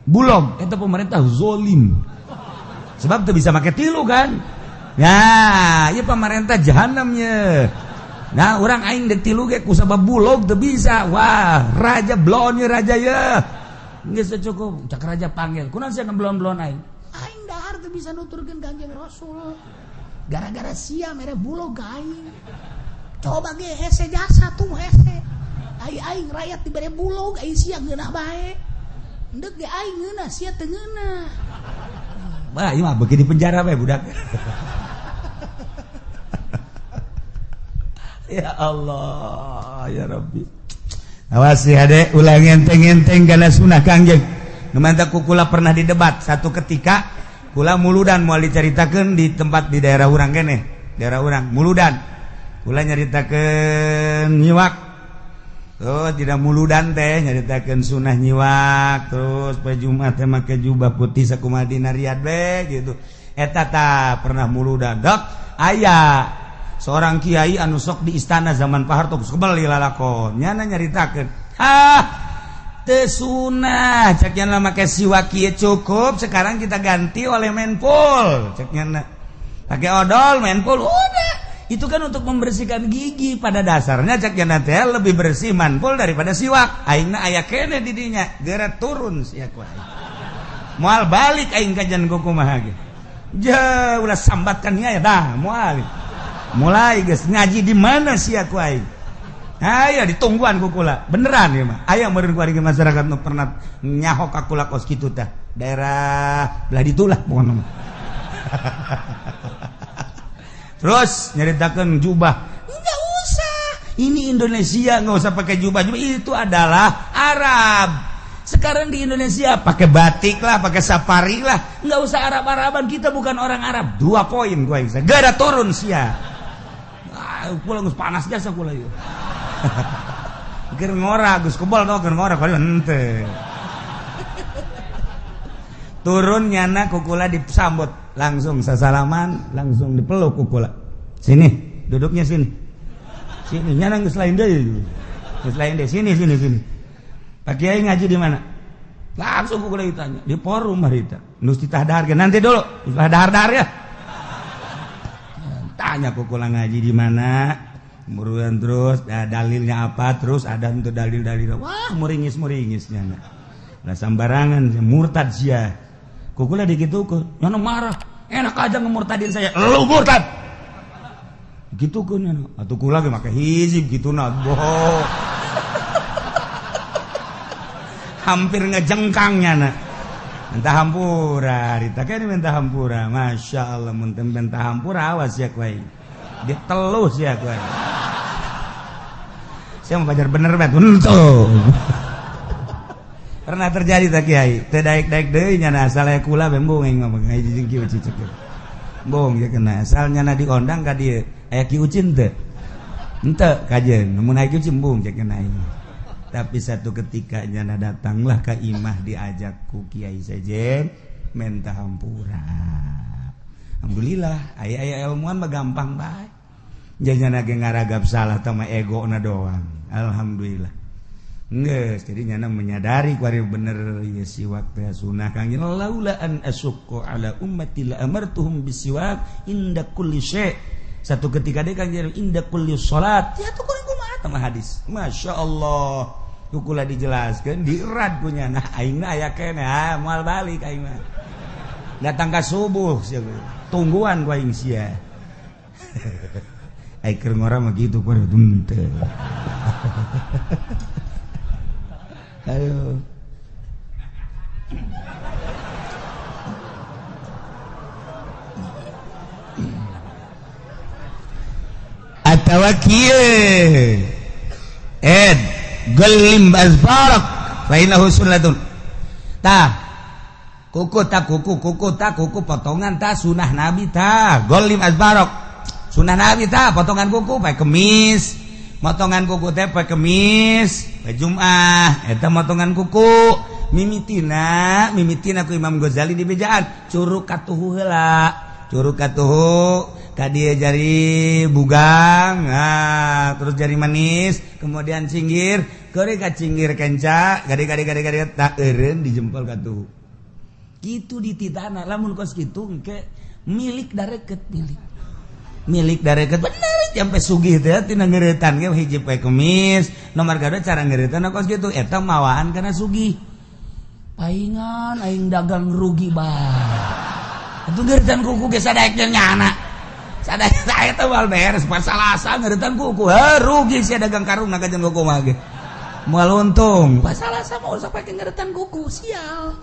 bulog eta pemerintah zolim sebab teu bisa make tilu kan ya ieu pamarentah jahanam ye nah urang aing dek tilu ge ku sabab bulog teu bisa wah raja blon ye raja ye geus cukup cak raja panggil kunaon sia ngeblon-blon aing dahar teu bisa nuturkeun Kangjeng Rasul gara-gara sia mere bulog aing coba ge hese jasa tuh hese aing rakyat dibere bulog aing sia geunah bae endek ge aing geunah sia teu geunah bah ieu mah beuki di penjara bae budak ya Allah ya Rabbi awas ya dek ulang enteng-enteng kana sunah Kangjeng nu mantap kula pernah didebat satu ketika kula muludan moal dicaritakeun di tempat di daerah urang keneh daerah urang muludan kula nyaritakeun nyiwak terus tidak muludan teh nyaritakeun sunah nyiwak terus poe Jumat teh make jubah putih sakumaha dina riad we gitu eta tah pernah muludan dok aya seorang kiai anu sok di istana zaman Pak Harto geus kebeli lalakon nyana nyaritakeun teu sunah cek nyana make siwak kieu cukup sekarang kita ganti oleh menpol cek nyana pakai odol menpol udah itu kan untuk membersihkan gigi pada dasarnya cek nyana teh lebih bersih menpol daripada siwak aingna aya keneh di dinya geura turun sia ku aing moal balik aing kajian kumaha ge ja ulah sambatkan nya dah moal mulai geus ngaji di mana sia ku aing aya ditungguan ku kula beneran ieu mah aya meureun ku ari masyarakat nu pernah nyahok ka kula kos kitu teh daerah belah ditulah pokona mah terus nyaritakeun jubah enggak usah ini Indonesia enggak usah pakai jubah itu adalah Arab sekarang di Indonesia pakai batik lah pakai safari lah enggak usah Arab-Araban kita bukan orang Arab 2 poin ku aing segera turun sia kula geus panas jasa kula ieu keur ngora geus kebal tau keur ngora kali henteu turun nyana kukula disambut langsung sasalaman langsung dipeluk kukula sini duduknya sini nyana geus lain deui sini Pak Kiai ngaji di mana langsung kukula ditanya di forum harita nu ditahdarkeun nanti dulu dahar ya tanya kukula ngaji di mana kemudian terus dalilnya apa terus ada untuk dalil wah muringis nyana lah sambarangan murtad sia kukula digitukeun nyana marah enak aja ngemurtadin saya lu murtad gitukeun nyana atuh kula ge make hizib kituna boh hampir ngejengkang nyana minta hampura harita kan minta hampura masya Allah mun teu minta hampura awas ya kuai ditelus ya kuai saya mau belajar bener bet untuk pernah terjadi tak Kiai teu daek-daek deui nya asal aya kula bembung ngomong ngaji jeung kieu cicek bong ya kena asal nya diondang ka dieu aya Ki Ucin teu henteu kajeun mun aya Ki Ucin bong cek kena tapi satu ketika nya datanglah ka imah diajak ku Kiai Sejen minta hampura alhamdulillah aya ilmuan mah gampang bae jadinya ge ngaragap salah tama ego na doang alhamdulillah geus jadi nyana menyadari kuari bener ya siwak teh sunah kang laula an asyqa ala ummati la amartuhum bisiwak inda kulli syai satu ketika deui kang inda kulli salat ya tuh kumaha tama hadis masyaallah kukula dijelaskeun dirad ku nyana aingna aya keneh moal balik aing mah datang ka subuh sia tungguan ku aing sia ai keur ngora mah gitu kudu teu ayo atawa kieu gelim azbarak fa innahu sunnatun kuku potongan ta sunah nabi ta gelim azbarak sunah nabi ta potongan kuku pae kemis motongan kuku teh pae kemis pae Jumat eta motongan kuku mimitina ku Imam Ghazali di bejaan curug katuhu heula curug katuhu kadieu jari bugang terus jari manis kemudian cinggir keuri ka cinggir kenca gade tak eureun di jempol katuhu kitu dititana lamun kos kitu engke milik dareket bener sampai sugih teh tina ngeuretan ge hiji poe kemis nomor gadot cara ngeuretan kos kitu eta mawaan kana sugih paingan aing dagang rugi bae atuh ngeuretan kuku ge sadaek jeung nyana sadaek saya teh wal beres pas salasa ngeuretan kuku rugi sia dagang karungna ka jeung kuku mah ge moal untung pas salasa mau usah pake ngeuretan kuku sial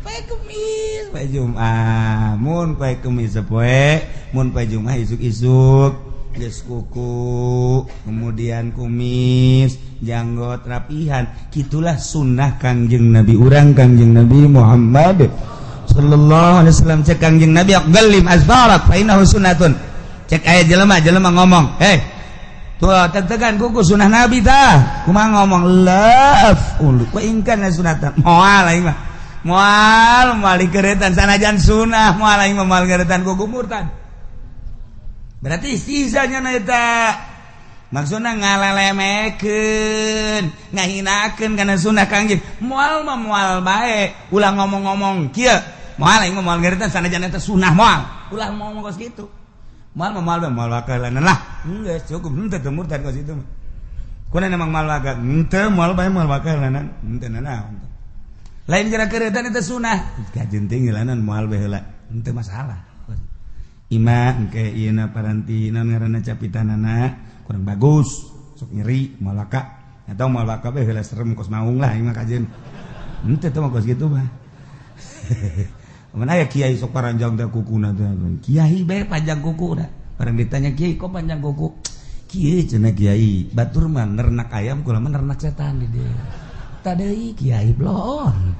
pae kemis pae Jumat mun pae kemis sapoe mun pae Jumat isuk-isuk geus kuku kemudian kumis janggot rapihan kitulah sunnah Kangjeng Nabi urang Kangjeng Nabi Muhammad sallallahu alaihi wasallam cek Kangjeng Nabi aqballim azbarak fa innahu sunnatun cek aya jelema ngomong tuh tetegan kuku sunnah Nabi tah kumaha ngomong laf ku ingkana sunatan moal aing mah moal dikeretan sanajan sunnah moal aing moal geretan kuku murtad berarti istizanya na eta maksudna ngalelemekeun ngahinakeun kana sunnah Kangjeng moal mah moal bae ulah ngomong-ngomong kieu moal aing moal geretan sanajan eta sunnah moal ulah ngomong kos kitu moal wakalanan lah geus cukup henteu teu murtad kos itu mah kunaon emang moal wakal henteu moal bae moal wakalanan henteu naon lain kira keretan itu sunnah kajen tinggilanan moal bae heula henteu masalah ima engke ieu na paranti naon ngaranna capitanana kurang bagus sok nyeri moal waka atau moal waka bae heula serem kos maung lah ima kajen henteu teh mah kos kitu mah mana aya kiai sok paranjang teh kukuna teh kiai bae panjang kuku da bareng ditanya kiai kok panjang kuku kieu cenah kiai batur mah nernak ayam kula mah nernak setan di dieu tadei kiai blon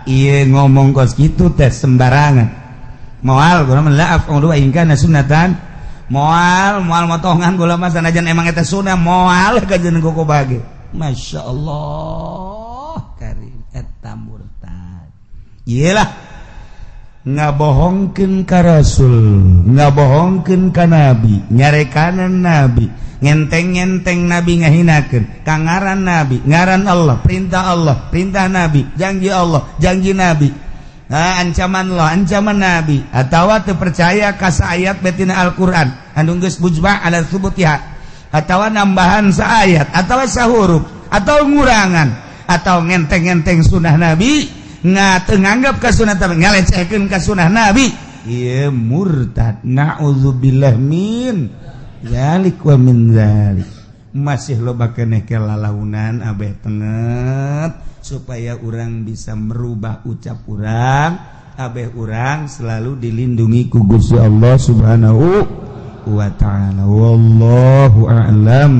ieu ngomong kos kitu teh sembarangan moal kula mah laaf ulu ingkana sunnatan moal motongan kula mah sanajan emang eta sunnah moal ka jeung kuku bage Masya Allah karim eta murtad. Iyalah ngabohongkeun ka Rasul, ngabohongkeun ka Nabi, nyarekanan Nabi, ngenteng-ngenteng Nabi ngahinakeun, kangaran Nabi, ngaran Allah, perintah Nabi, janji Allah, janji Nabi. Ancaman Allah, ancaman Nabi, atawa teu percaya ka ayat betina Al-Qur'an anu geus mujma' ala tsubutiha, atawa nambahan saayat, atawa sahuruf, atau ngurangan, atau ngenteng-ngenteng sunah Nabi. Nganggap ka sunah Nabi, ngalecehkeun ka sunah Nabi, ieu murtad. Na'udzubillah min zalik wa min zalik. Masih loba keneh ke lalaunan abeh tenget supaya urang bisa merubah ucap urang, abeh urang selalu dilindungi ku Gusti Allah Subhanahu wa taala. Wallahu a'lam.